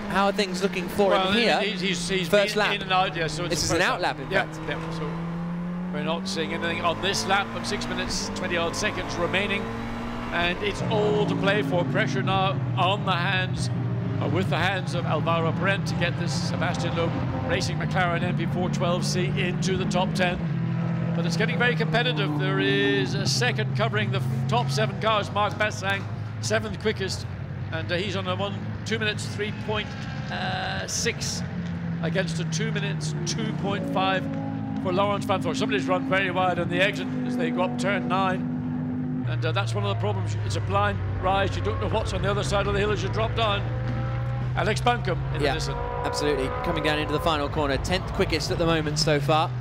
How are things looking for him here? He's first lap. in and out, yeah, so this is an out lap, in fact. Yeah, so we're not seeing anything on this lap, but 6 minutes, 20-odd seconds remaining. And it's all to play for. Pressure now on the hands, with the hands of Alvaro Parent to get this Sebastien Loeb Racing McLaren MP412C into the top 10. But it's getting very competitive. There is a second covering the top 7 cars. Marc Basseng, 7th quickest, and he's on a 2 minutes 3.6 against a 2 minutes 2.5 for Laurens Vanthoor. Somebody's run very wide on the exit as they go up turn 9, and that's one of the problems. It's a blind rise. You don't know what's on the other side of the hill as you drop down. Alex Buncombe in the Nissan. Absolutely, coming down into the final corner, 10th quickest at the moment so far.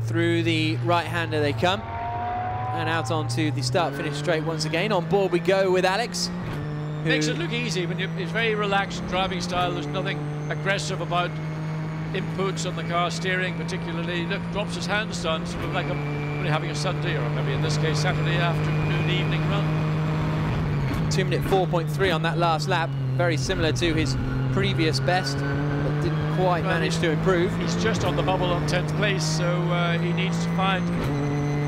Through the right-hander they come, and out onto the start-finish straight once again. On board we go with Alex. Makes it look easy when it's very relaxed driving style. There's nothing aggressive about inputs on the car, steering particularly. Look, drops his hands down, sort of like only having a Sunday, or maybe in this case Saturday afternoon, evening run. 2 minute 4.3 on that last lap, very similar to his previous best, but didn't quite manage to improve. He's just on the bubble on 10th place, so he needs to find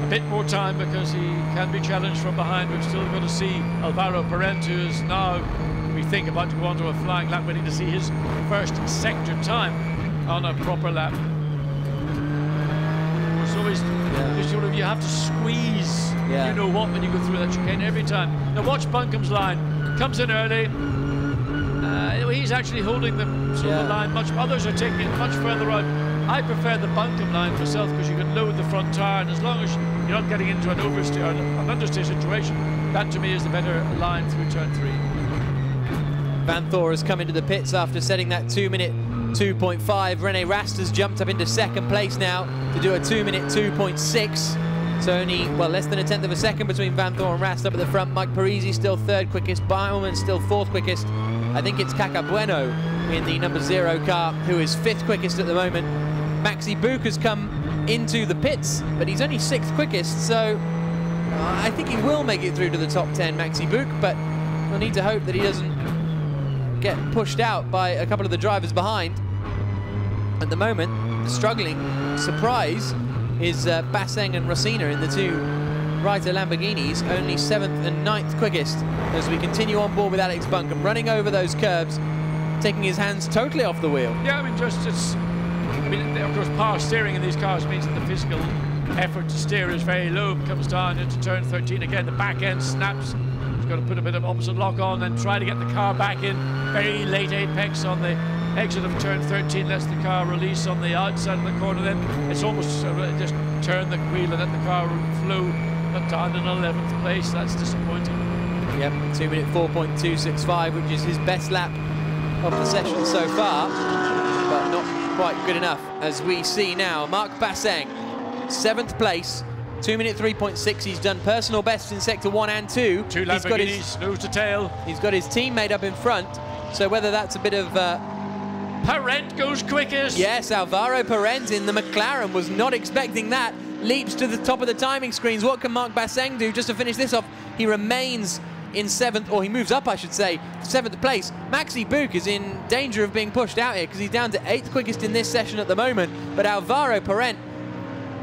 a bit more time because he can be challenged from behind. We've still got to see Alvaro Parent, who is now, we think, about to go onto a flying lap, waiting to see his first sector time on a proper lap. It's always sort of, you have to squeeze, you know what, when you go through that chicane every time. Now watch Buncombe's line. Comes in early. He's actually holding the sort of line much. Others are taking it much further out. I prefer the Buncombe line myself because you can load the front tyre, and as long as you're not getting into an oversteer or an understeer situation, that to me is the better line through turn 3. Vanthoor has come into the pits after setting that 2 minute 2.5. Rene Rast has jumped up into second place now to do a 2 minute 2.6. So only, well, less than a tenth of a second between Vanthoor and Rast up at the front. Mike Parisi still 3rd quickest. Baumann still 4th quickest. I think it's Caca Bueno in the number 0 car who is 5th quickest at the moment. Maxi Buch has come into the pits, but he's only 6th quickest, so I think he will make it through to the top 10, Maxi Buch, but we'll need to hope that he doesn't get pushed out by a couple of the drivers behind. At the moment, the struggling surprise is Basseng and Rossina in the 2 Reiter Lamborghinis, only 7th and 9th quickest, as we continue on board with Alex Buncombe, running over those curbs, taking his hands totally off the wheel. Yeah, I mean, of course, power steering in these cars means that the physical effort to steer is very low. Comes down into turn 13 again, the back end snaps. He's got to put a bit of opposite lock on and try to get the car back in. Very late apex on the exit of turn 13, lets the car release on the outside of the corner. Then it's almost just turn the wheel and let the car flow. But down in 11th place, that's disappointing. Yep, 2 minute 4.265, which is his best lap of the session so far, but not quite good enough, as we see now. Marc Basseng, 7th place, 2 minute 3.6. He's done personal best in sector 1 and 2. 2 Lamborghinis, nose to tail. He's got his teammate up in front, so whether that's a bit of... Parent goes quickest. Yes, Alvaro Parent in the McLaren was not expecting that. Leaps to the top of the timing screens. What can Marc Basseng do just to finish this off? He remains in 7th, or he moves up, I should say, 7th place. Maxi Buch is in danger of being pushed out here because he's down to 8th quickest in this session at the moment. But Alvaro Parent,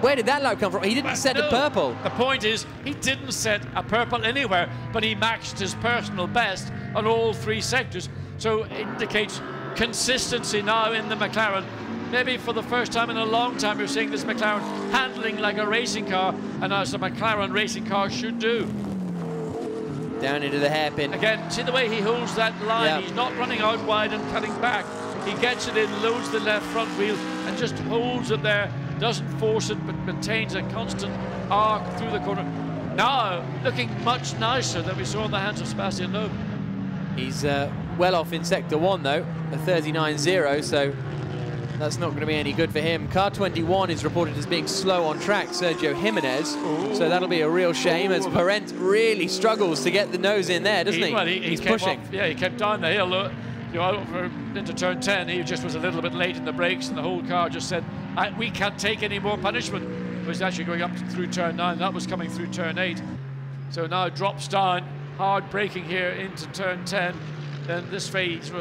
where did that lap come from? He didn't set a purple. The point is, he didn't set a purple anywhere, but he matched his personal best on all 3 sectors. So it indicates consistency now in the McLaren. Maybe for the first time in a long time you're seeing this McLaren handling like a racing car, and as a McLaren racing car should do. Down into the hairpin. Again, see the way he holds that line. Yep. He's not running out wide and cutting back. He gets it in, loads the left front wheel, and just holds it there. Doesn't force it, but maintains a constant arc through the corner. Now, looking much nicer than we saw in the hands of Sebastien Loeb. He's well off in sector 1 though, a 39.0, so that's not going to be any good for him. Car 21 is reported as being slow on track, Sergio Jimenez. So that'll be a real shame as Parent really struggles to get the nose in there, doesn't he? Well, he's pushing. Yeah, he kept down the hill. You know, over into turn 10, he just was a little bit late in the brakes, and the whole car just said, we can't take any more punishment. It was actually going up through turn 9. That was coming through turn 8. So now it drops down. hard braking here into turn 10, then this phase,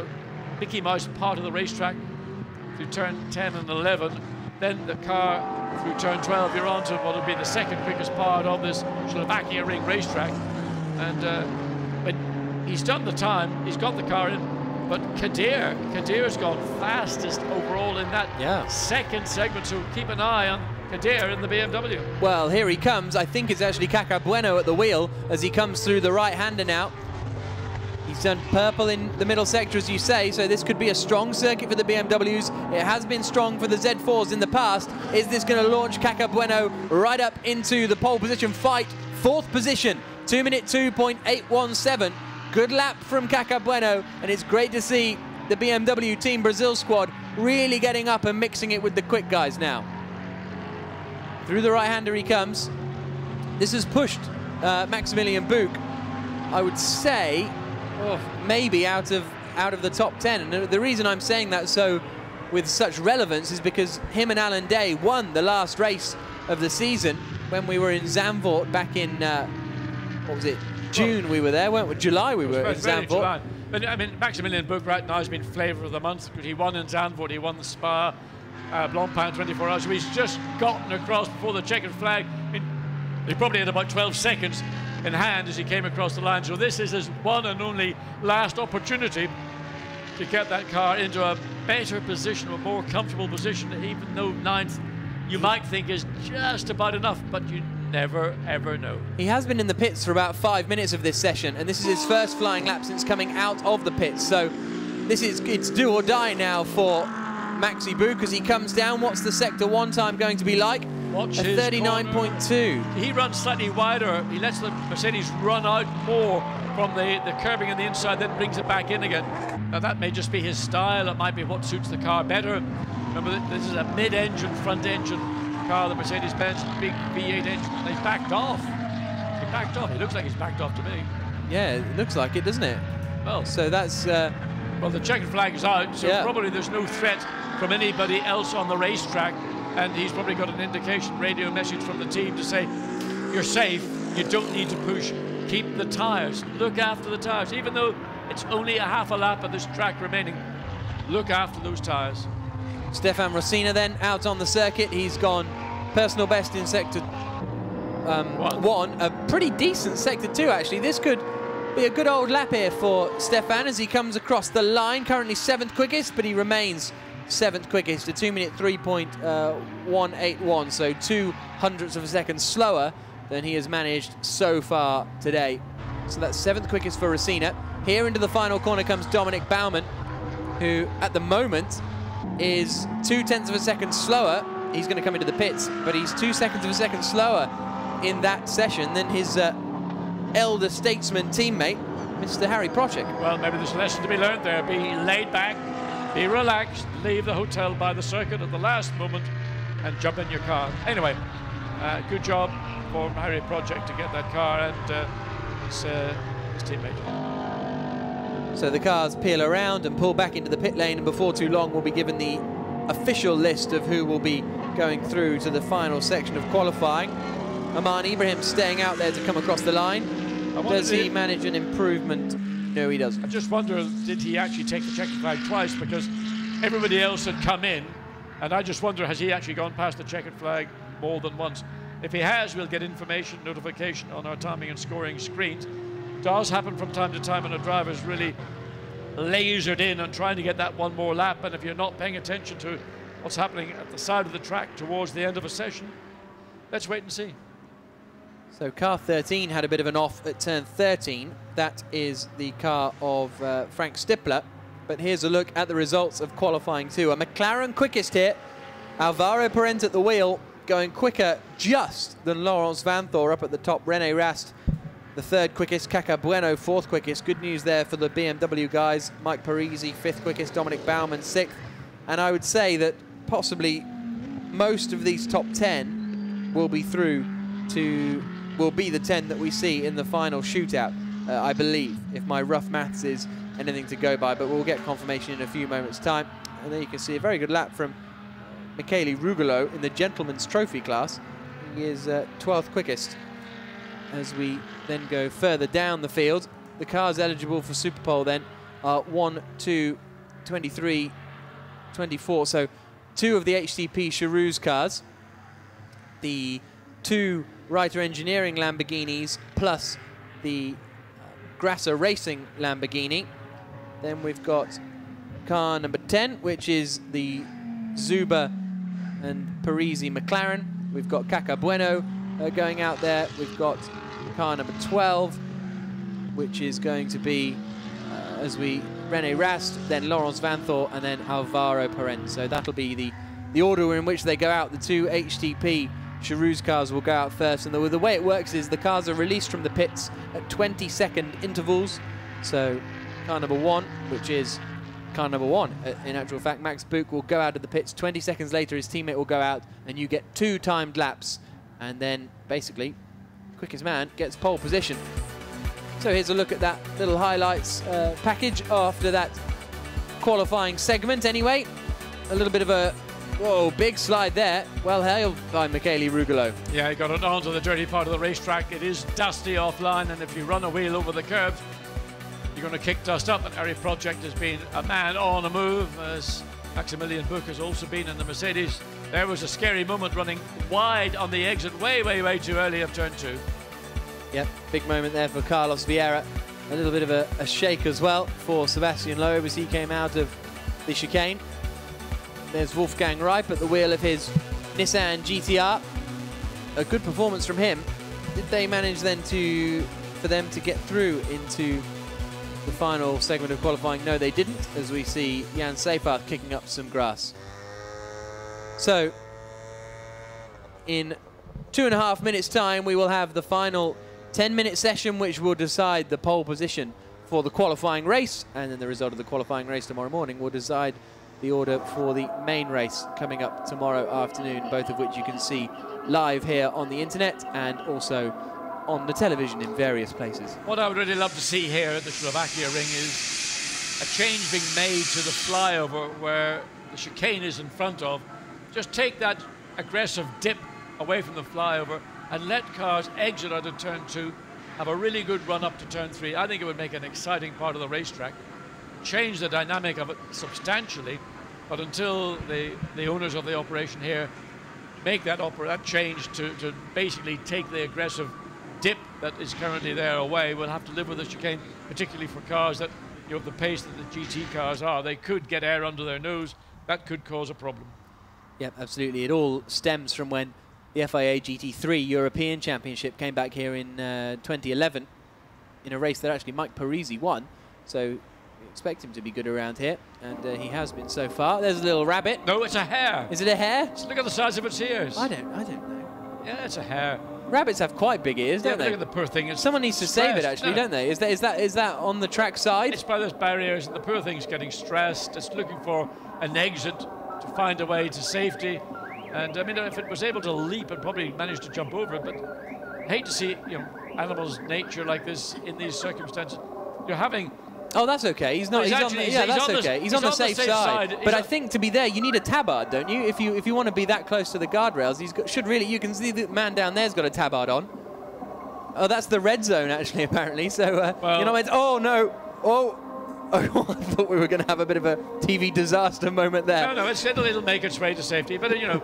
Mickey Mouse part of the racetrack through turn 10 and 11. Then the car through turn 12, you're on to what will be the second quickest part of this Slovakia ring racetrack. And but he's done the time, he's got the car in, but Kadir's gone fastest overall in that second segment, so keep an eye on Kadir in the BMW. Well, here he comes. I think it's actually Caca Bueno at the wheel as he comes through the right-hander now. He's done purple in the middle sector, as you say, so this could be a strong circuit for the BMWs. It has been strong for the Z4s in the past. Is this going to launch Caca Bueno right up into the pole position fight? Fourth position, 2 minute 2.817. Good lap from Caca Bueno, and it's great to see the BMW Team Brazil squad really getting up and mixing it with the quick guys now. Through the right-hander he comes. This has pushed Maximilian Buch, I would say, maybe out of the top 10. And the reason I'm saying that so with such relevance is because him and Alan Day won the last race of the season when we were in Zandvoort back in, what was it, June we were there, weren't we? July we were in Zandvoort. But I mean, Maximilian Buch right now has been flavour of the month. He won in Zandvoort, he won the Spa, Blancpain 24 hours. So he's just gotten across before the checkered flag. I mean, he probably had about 12 seconds in hand as he came across the line. So this is his one and only last opportunity to get that car into a better position, a more comfortable position, even though 9th you might think is just about enough, but you never ever know. He has been in the pits for about 5 minutes of this session, and this is his first flying lap since coming out of the pits. So it's do or die now for Maxi Buch as he comes down. What's the sector 1 time going to be like? Watch a 39.2. He runs slightly wider. He lets the Mercedes run out more from the curbing on the inside, then brings it back in again. Now that may just be his style. It might be what suits the car better. Remember, this is a mid-engine, front-engine car, the Mercedes-Benz big V8 engine. And he's backed off. He backed off. It looks like he's backed off to me. Yeah, it looks like it, doesn't it? Well, so that's... well, the checkered flag is out, so probably there's no threat from anybody else on the racetrack. And he's probably got an indication, radio message from the team to say, you're safe, you don't need to push, keep the tyres, look after the tyres. Even though it's only a half a lap of this track remaining, look after those tyres. Stefan Rosina then out on the circuit. He's gone personal best in sector 1, a pretty decent sector 2 actually. This could be a good old lap here for Stefan as he comes across the line, currently 7th quickest, but he remains 7th quickest, a 2 minute 3.181, so 0.02 of a second slower than he has managed so far today. So that's 7th quickest for Rosina. Here into the final corner comes Dominic Baumann, who at the moment is 0.2 of a second slower. He's going to come into the pits, but he's 2 seconds of a second slower in that session than his elder statesman teammate, Mr. Harry Procek. Well, maybe there's a lesson to be learned there. Be laid back, be relaxed, leave the hotel by the circuit at the last moment and jump in your car. Anyway, good job for Harry Procek to get that car and his teammate. So the cars peel around and pull back into the pit lane, and before too long we'll be given the official list of who will be going through to the final section of qualifying. Aman Ibrahim staying out there to come across the line. Does he manage an improvement? No, he doesn't. I just wonder, did he actually take the checkered flag twice? Because everybody else had come in, and I just wonder, has he actually gone past the checkered flag more than once? If he has, we'll get information, notification on our timing and scoring screens. It does happen from time to time when a driver's really lasered in on trying to get that one more lap, and if you're not paying attention to what's happening at the side of the track towards the end of a session, let's wait and see. So car 13 had a bit of an off at turn 13. That is the car of Frank Stippler. But here's a look at the results of qualifying 2. A McLaren quickest here. Alvaro Parent at the wheel, going quicker just than Laurens Vanthoor up at the top. René Rast, the 3rd quickest. Caca Bueno, 4th quickest. Good news there for the BMW guys. Mike Parisi, 5th quickest. Dominic Baumann, 6th. And I would say that possibly most of these top 10 will be through to... will be the 10 that we see in the final shootout, I believe, if my rough maths is anything to go by, but we'll get confirmation in a few moments' time. And there you can see a very good lap from Michele Rugolo in the Gentleman's Trophy class. He is 12th quickest. as we then go further down the field. The cars eligible for Super Pole then are 1, 2, 23, 24. So 2 of the HTP Charouz cars, the 2 Reiter Engineering Lamborghinis, plus the Grasser Racing Lamborghini. Then we've got car number 10, which is the Zuber and Parisi McLaren. We've got Caca Bueno going out there. We've got car number 12, which is going to be, René Rast, then Laurens Vanthoor, and then Alvaro Perez. So that'll be the order in which they go out. The 2 HTP Charouz cars will go out first, and the way it works is the cars are released from the pits at 20-second intervals. So car number 1, which is car number 1, in actual fact, Max Buch will go out of the pits. 20 seconds later, his teammate will go out, and you get 2 timed laps, and then basically, quickest man gets pole position. So here's a look at that little highlights package after that qualifying segment anyway. A little bit of a, whoa, big slide there. Well held by Michele Rugolo. Yeah, he got it onto the dirty part of the racetrack. It is dusty offline, and if you run a wheel over the curbs, you're going to kick dust up. And Harry Project has been a man on a move, as Maximilian Buch has also been in the Mercedes. There was a scary moment running wide on the exit, way too early of turn 2. Yep, big moment there for Carlos Vieira. A little bit of a shake as well for Sebastien Loeb as he came out of the chicane. There's Wolfgang Reip at the wheel of his Nissan GTR. A good performance from him. Did they manage then for them to get through into the final segment of qualifying? No, they didn't, as we see Jan Seifert kicking up some grass. So, in 2.5 minutes' time, we will have the final 10-minute session, which will decide the pole position for the qualifying race, and then the result of the qualifying race tomorrow morning will decide the order for the main race coming up tomorrow afternoon, both of which you can see live here on the internet and also on the television in various places. What I would really love to see here at the Slovakia ring is a change being made to the flyover where the chicane is in front of. Just take that aggressive dip away from the flyover and let cars exit out of turn 2, have a really good run up to turn 3. I think it would make an exciting part of the racetrack, change the dynamic of it substantially, but until the owners of the operation here make that change to basically take the aggressive dip that is currently there away, we'll have to live with the chicane, particularly for cars that, you know, the pace that the GT cars are, they could get air under their nose. That could cause a problem. Yep, absolutely. It all stems from when the FIA GT3 European Championship came back here in 2011 in a race that actually Mike Parisi won. So we expect him to be good around here, and he has been so far. There's a little rabbit. No, it's a hare. Is it a hare? Just look at the size of its ears. I don't know. Yeah, it's a hare. Rabbits have quite big ears, don't they? Look at the poor thing. It's Someone needs to save it, actually, don't they? Is that on the track side? It's by those barriers, and the poor thing's getting stressed. It's looking for an exit to find a way to safety. And I mean, if it was able to leap, it probably managed to jump over it. But I hate to see, you know, animals' nature like this in these circumstances. You're having. Oh, that's okay. He's not. He's on the safe side. But I think to be there, you need a tabard, don't you? If you want to be that close to the guardrails, should really. You can see the man down there's got a tabard on. Oh, that's the red zone actually, apparently. So well, you know, it's oh no, oh. I thought we were going to have a bit of a TV disaster moment there. No, it'll make its way to safety. But you know,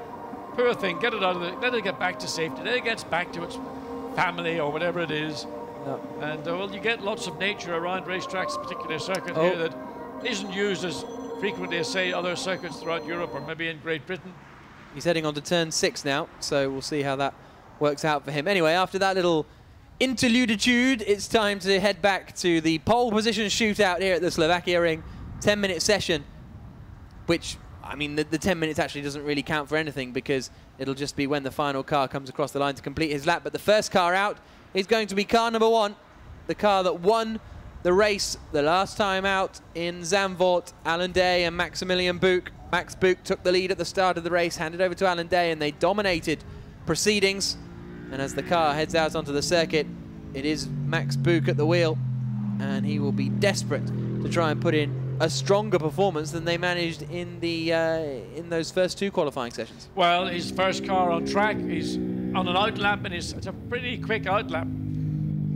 poor thing, get it out of let it get back to safety. Then it gets back to its family or whatever it is. No. And well, you get lots of nature around racetracks, particularly a circuit here that isn't used as frequently as, say, other circuits throughout Europe or maybe in Great Britain. He's heading on to turn 6 now, so we'll see how that works out for him. Anyway, after that little interlude, it's time to head back to the pole position shootout here at the Slovakia ring. 10-minute session, which, I mean, the 10 minutes actually doesn't really count for anything because it'll just be when the final car comes across the line to complete his lap. But the first car out is going to be car number 1, the car that won the race the last time out in Zandvoort. Alan Day and Maximilian Buch. Max Buch took the lead at the start of the race, handed over to Alan Day, and they dominated proceedings. And as the car heads out onto the circuit, it is Max Buch at the wheel, and he will be desperate to try and put in a stronger performance than they managed in the in those first 2 qualifying sessions. Well, his first car on track, he's on an outlap, and it's a pretty quick outlap.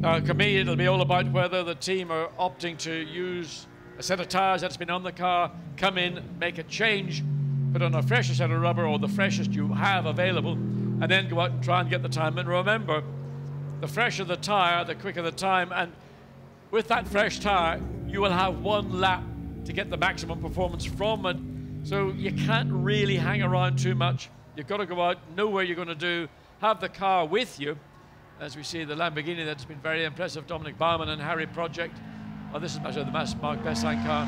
For me, it'll be all about whether the team are opting to use a set of tyres that's been on the car, come in, make a change, put on a fresher set of rubber or the freshest you have available, and then go out and try and get the time. And remember, the fresher the tyre, the quicker the time, and with that fresh tyre, you will have 1 lap to get the maximum performance from it. So you can't really hang around too much. You've got to go out, know where you're going to do, have the car with you. As we see the Lamborghini that's been very impressive, Dominic Baumann and Harry Project. Oh, this is the Marc Bessin car.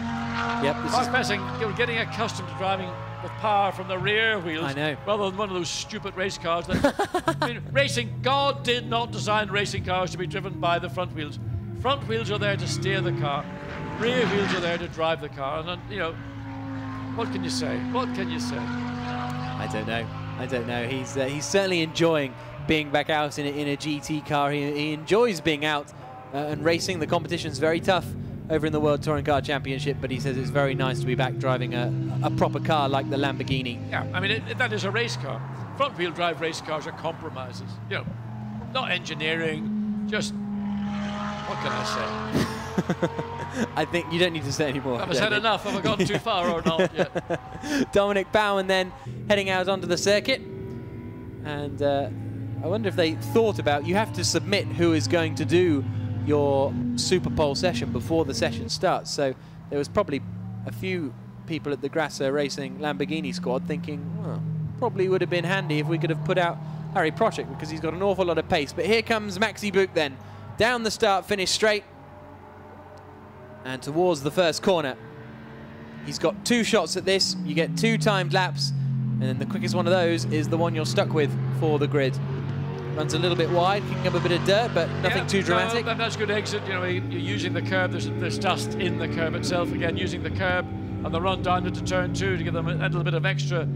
Yep, Marc Bessin, you're getting accustomed to driving with power from the rear wheels. I know. Rather than one of those stupid race cars. That, I mean, racing, God did not design racing cars to be driven by the front wheels. Front wheels are there to steer the car. Rear wheels are there to drive the car. And, you know, what can you say? What can you say? I don't know. I don't know. He's certainly enjoying being back out in a GT car. He enjoys being out and racing. The competition's very tough over in the World Touring Car Championship, but he says it's very nice to be back driving a proper car like the Lamborghini. Yeah, I mean, that is a race car. Front-wheel drive race cars are compromises. You know, not engineering, just, what can I say? I think you don't need to say any more. Have I said enough? Have I gone too far or not yet? Dominic Baumann then heading out onto the circuit. And I wonder if they thought about, you have to submit who is going to do your Super Pole session before the session starts. So there was probably a few people at the Grasser Racing Lamborghini squad thinking, well, probably would have been handy if we could have put out Harry Project because he's got an awful lot of pace. But here comes Maxi Buch then, down the start, finish straight, and towards the first corner. He's got 2 shots at this. You get 2 timed laps, and then the quickest one of those is the one you're stuck with for the grid. Runs a little bit wide, kicking up a bit of dirt, but nothing too dramatic. No, that's good exit. You know, you're using the curb. There's dust in the curb itself. Again, using the curb and the run down into turn 2 to give them a little bit of extra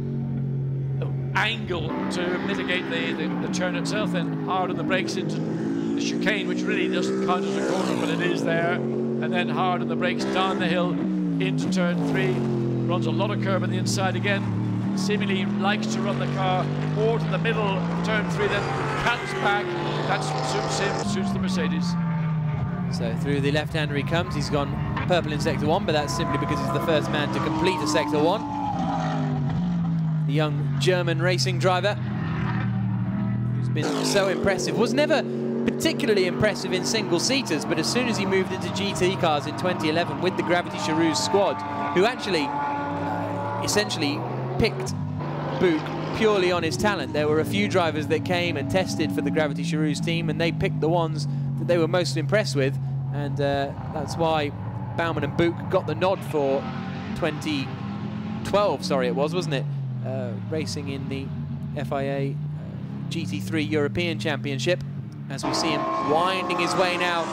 angle to mitigate the turn itself. Then hard on the brakes into the chicane, which really doesn't count as a corner, but it is there. And then hard on the brakes down the hill into turn 3. Runs a lot of curb on the inside again. Seemingly likes to run the car more to the middle of turn 3, then cuts back. That's what suits him, suits the Mercedes. So through the left-hander he comes. He's gone purple in sector 1, but that's simply because he's the first man to complete a sector 1. The young German racing driver who's been so impressive. Was never particularly impressive in single-seaters, but as soon as he moved into GT cars in 2011 with the Gravity Charoux squad, who actually essentially picked Buch purely on his talent. There were a few drivers that came and tested for the Gravity Charoux team, and they picked the ones that they were most impressed with, and that's why Baumann and Buch got the nod for 2012, sorry it was, wasn't it? Racing in the FIA GT3 European Championship, as we see him winding his way now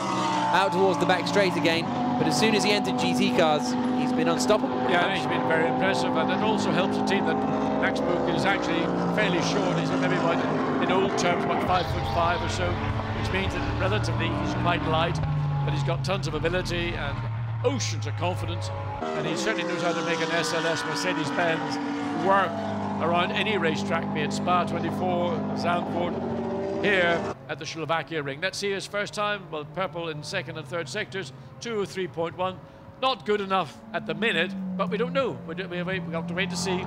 out towards the back straight again. But as soon as he entered GT cars, he's been unstoppable. Yeah, he's been very impressive, and it also helps the team that Max Buch is actually fairly short. He's maybe about, in old terms, about 5'5" or so, which means that relatively he's quite light, but he's got tons of ability and oceans of confidence, and he certainly knows how to make an SLS Mercedes-Benz work around any racetrack, be it Spa 24, Zandvoort, here at the Slovakia ring. Let's see his first time. Well, purple in second and third sectors, 203.1. Not good enough at the minute, but we don't know. We have to wait to see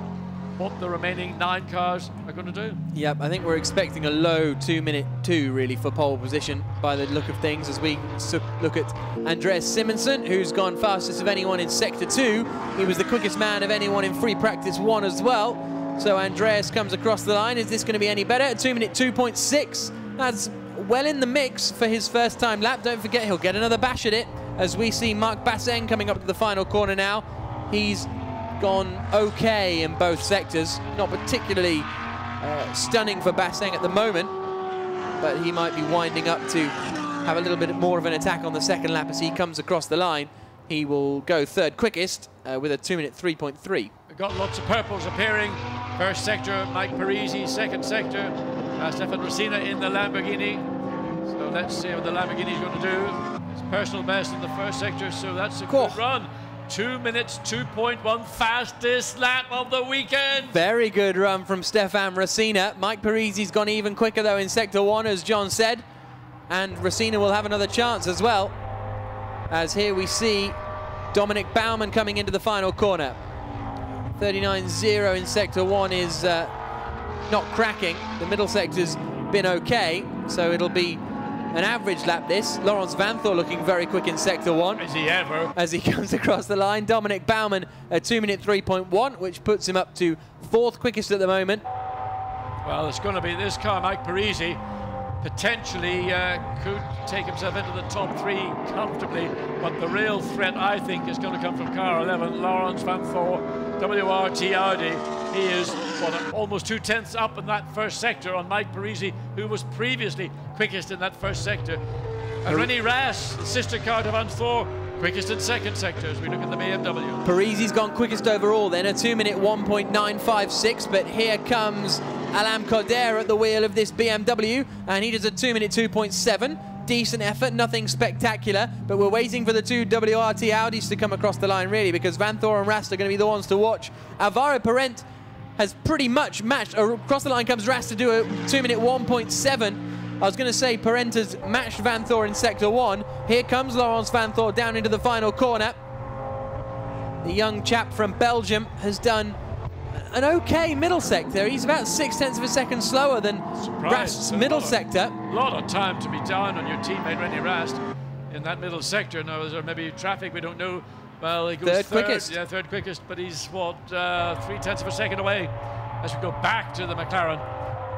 what the remaining 9 cars are going to do. Yep, I think we're expecting a low 2:02 really for pole position by the look of things, as we look at Andreas Simonsen, who's gone fastest of anyone in sector 2. He was the quickest man of anyone in free practice 1 as well. So Andreas comes across the line. Is this going to be any better? 2:02.6. That's well in the mix for his first time lap. Don't forget, he'll get another bash at it, as we see Marc Bessin coming up to the final corner now. He's gone okay in both sectors. Not particularly stunning for Bessin at the moment, but he might be winding up to have a little bit more of an attack on the second lap as he comes across the line. He will go third quickest with a 2:03.3. We've got lots of purples appearing. First sector, Mike Parisi. Second sector, Stefan Rosina in the Lamborghini. So let's see what the Lamborghini is going to do. His personal best in the first sector, so that's a good run. 2 minutes, 2.1, fastest lap of the weekend. Very good run from Stefan Rosina. Mike Parisi's gone even quicker though in sector 1, as John said. and Racina will have another chance as well, as here we see Dominic Baumann coming into the final corner. 39.0 in Sector 1 is not cracking. The middle sector's been okay, so it'll be an average lap this. Laurens Vanthoor looking very quick in Sector 1. Is he ever? As he comes across the line. Dominic Baumann a 2-minute 3.1, which puts him up to 4th quickest at the moment. Well, it's going to be this car, Mike Parisi, potentially could take himself into the top 3 comfortably, but the real threat, I think, is going to come from car 11, Laurens Vanthoor, WRT Audi. He is almost 2/10 up in that first sector on Mike Parisi, who was previously quickest in that first sector. And René Rast, the sister car to Vanthoor, quickest in second sector as we look at the BMW. Parisi's gone quickest overall then, a 2-minute 1.956, but here comes Alain Coder at the wheel of this BMW, and he does a 2-minute 2.7. Decent effort, nothing spectacular, but we're waiting for the 2 WRT Audis to come across the line, really, because Vanthoor and Rast are going to be the ones to watch. Alvaro Parent has pretty much matched. Across the line comes Rast to do a 2-minute 1.7. I was going to say Parent has matched Vanthoor in Sector 1. Here comes Laurens Vanthoor down into the final corner. The young chap from Belgium has done an okay middle sector. He's about 0.6 of a second slower than Rast's middle sector. A lot of time to be down on your teammate René Rast in that middle sector. Now, is there maybe traffic? We don't know. Well, he goes third quickest. Yeah, third quickest, but he's, what, 0.3 of a second away as we go back to the McLaren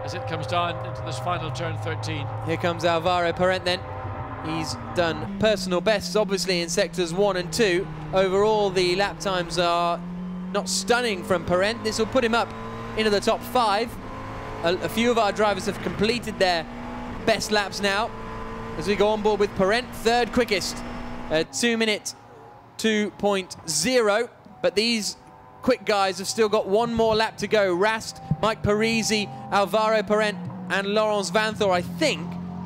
as it comes down into this final turn 13. Here comes Alvaro Parent then. He's done personal bests, obviously, in sectors 1 and 2. Overall, the lap times are not stunning from Parent. This will put him up into the top 5. A few of our drivers have completed their best laps now as we go on board with Parent, third quickest, 2-minute 2.0. But these quick guys have still got one more lap to go. Rast, Mike Parisi, Alvaro Parent, and Laurens Vanthoor, I think,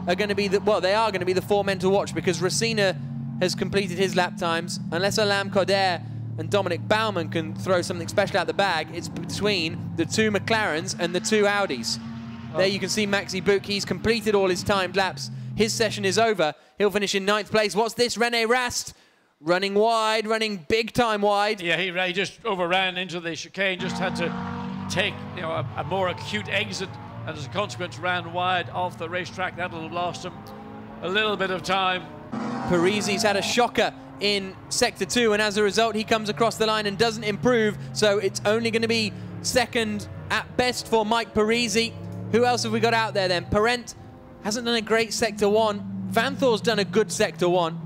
are going to be the, well, they are going to be the 4 men to watch, because Racina has completed his lap times. Unless Alain Coder and Dominic Baumann can throw something special out the bag, it's between the 2 McLarens and the 2 Audis. There you can see Maxi Buch. He's completed all his timed laps. His session is over. He'll finish in 9th place. What's this? René Rast running wide, running big time wide. Yeah, he just overran into the chicane, just had to take, you know, a more acute exit, and as a consequence ran wide off the racetrack. That'll have lost him a little bit of time. Parisi's had a shocker in Sector 2, and as a result he comes across the line and doesn't improve, so it's only going to be second at best for Mike Parisi. Who else have we got out there then? Parent hasn't done a great Sector 1. Vanthoor's done a good Sector 1.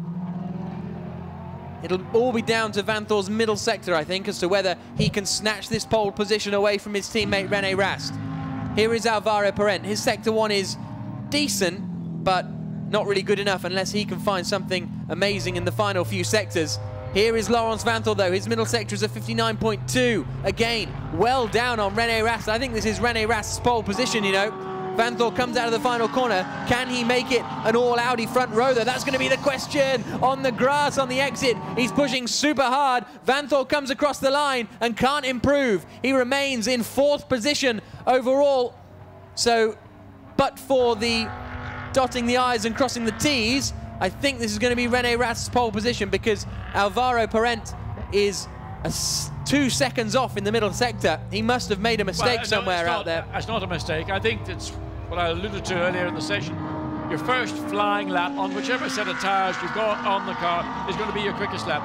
It'll all be down to Vanthoor's middle sector, I think, as to whether he can snatch this pole position away from his teammate René Rast. Here is Alvaro Parent. His Sector 1 is decent, but not really good enough unless he can find something amazing in the final few sectors. Here is Laurens Vanthoor, though. His middle sector is a 59.2. Again, well down on René Rast. I think this is René Rast's pole position, you know. Vanthoor comes out of the final corner. Can he make it an all-Audi front row, though? That's going to be the question. On the grass, on the exit, he's pushing super hard. Vanthoor comes across the line and can't improve. He remains in 4th position overall. So, but for the dotting the I's and crossing the T's, I think this is going to be René Rast's pole position, because Alvaro Parent is 2 seconds off in the middle sector. He must have made a mistake somewhere out there. It's not a mistake. I think that's what I alluded to earlier in the session. Your first flying lap on whichever set of tyres you've got on the car is going to be your quickest lap.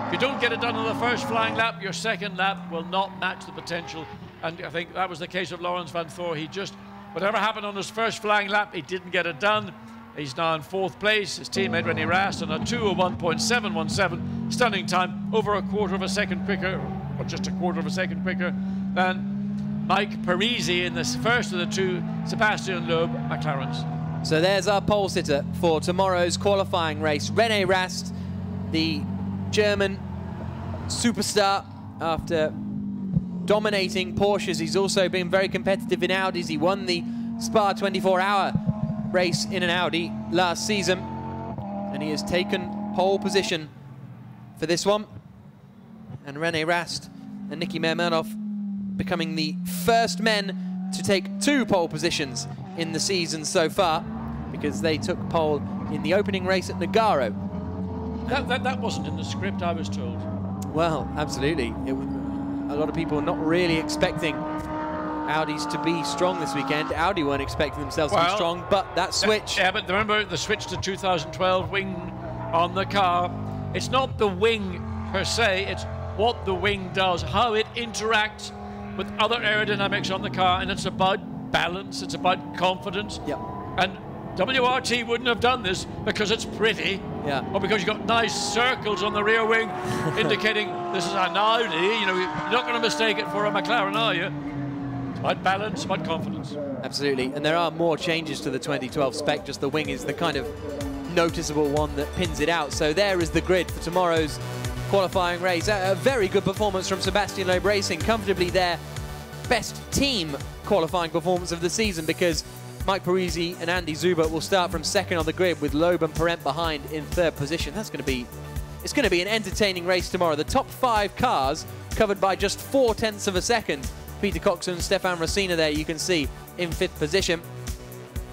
If you don't get it done on the first flying lap, your second lap will not match the potential. And I think that was the case of Laurens Vanthoor. He just, whatever happened on his first flying lap, he didn't get it done. He's now in 4th place. His teammate René Rast on a 2:01.717, stunning time, over a quarter of a second quicker, or just a quarter of a second quicker than Mike Parisi in this first of the 2 Sebastien Loeb McLarens. So there's our pole sitter for tomorrow's qualifying race. René Rast, the German superstar, after dominating Porsches. He's also been very competitive in Audis. He won the Spa 24-hour race in an Audi last season, and he has taken pole position for this one. And René Rast and Niki Mermanov becoming the first men to take 2 pole positions in the season so far, because they took pole in the opening race at Nogaro. That wasn't in the script, I was told. Well, absolutely. A lot of people not really expecting Audis to be strong this weekend. Audi weren't expecting themselves to be strong, but that switch... Yeah, but remember the switch to 2012 wing on the car. It's not the wing per se, it's what the wing does, how it interacts with other aerodynamics on the car, and it's about balance, it's about confidence. Yep. And WRT wouldn't have done this because it's pretty, or because you've got nice circles on the rear wing indicating this is an Audi. You know, you're not going to mistake it for a McLaren, are you? It's about balance, about confidence. Absolutely, and there are more changes to the 2012 spec, just the wing is the kind of noticeable one that pins it out. So there is the grid for tomorrow's qualifying race. A very good performance from Sebastien Loeb Racing, comfortably their best team qualifying performance of the season, because Mike Parisi and Andy Zuber will start from second on the grid with Loeb and Parent behind in third position. It's going to be an entertaining race tomorrow. The top 5 cars covered by just 0.4 of a second. Peter Coxon, Stefan Rosina there, you can see, in 5th position.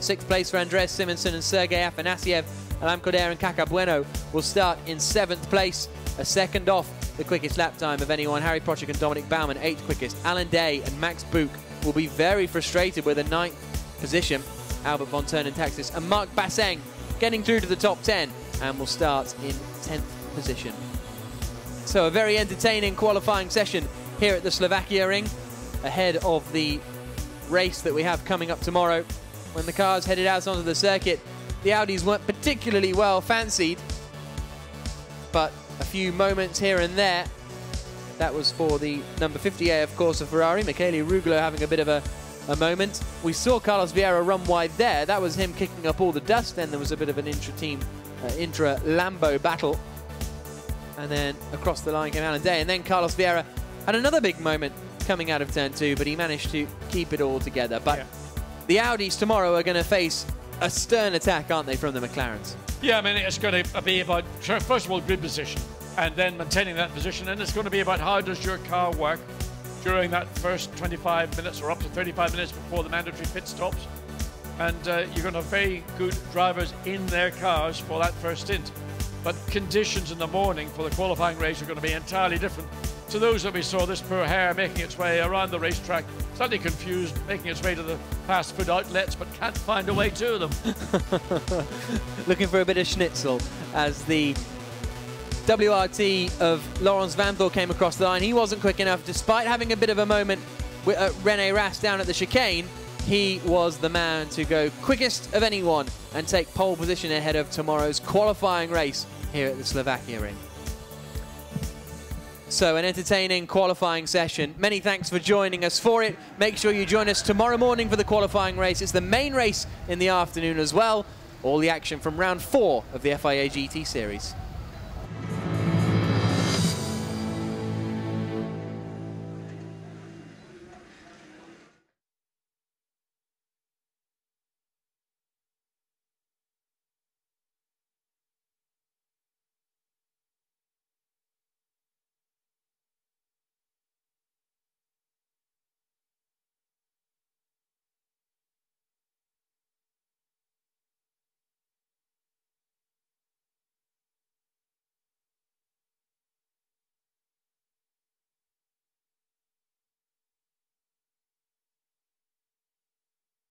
6th place for Andreas Simonsen and Sergei Afanasiev. Alain Coder and Caca Bueno will start in 7th place, a second off the quickest lap time of anyone. Harry Prochik and Dominic Baumann, 8th quickest. Alan Day and Max Buch will be very frustrated with a 9th position. Albert Von Turn and Texas, and Marc Basseng getting through to the top 10 and will start in 10th position. So a very entertaining qualifying session here at the Slovakia ring ahead of the race that we have coming up tomorrow when the cars headed out onto the circuit. The Audis weren't particularly well fancied, but a few moments here and there. That was for the number 50A, of course, of Ferrari. Michele Rugolo having a bit of a moment. We saw Carlos Vieira run wide there. That was him kicking up all the dust. Then there was a bit of an intra-team, intra-Lambo battle. And then across the line came Alan Day. And then Carlos Vieira had another big moment coming out of turn 2, but he managed to keep it all together. But the Audis tomorrow are going to face a stern attack, aren't they, from the McLarens? Yeah, I mean, it's going to be about, first of all, grid position, and then maintaining that position. And it's going to be about how does your car work during that first 25 minutes or up to 35 minutes before the mandatory pit stops. And you're going to have very good drivers in their cars for that first stint. But conditions in the morning for the qualifying race are going to be entirely different to those that we saw. This poor hare making its way around the racetrack, slightly confused, making its way to the fast food outlets, but can't find a way to them. Looking for a bit of schnitzel as the WRT of Laurens Vanthoor came across the line. He wasn't quick enough, despite having a bit of a moment with René Rast down at the chicane. He was the man to go quickest of anyone and take pole position ahead of tomorrow's qualifying race here at the Slovakia ring. So an entertaining qualifying session. Many thanks for joining us for it. Make sure you join us tomorrow morning for the qualifying race. It's the main race in the afternoon as well. All the action from round 4 of the FIA GT Series.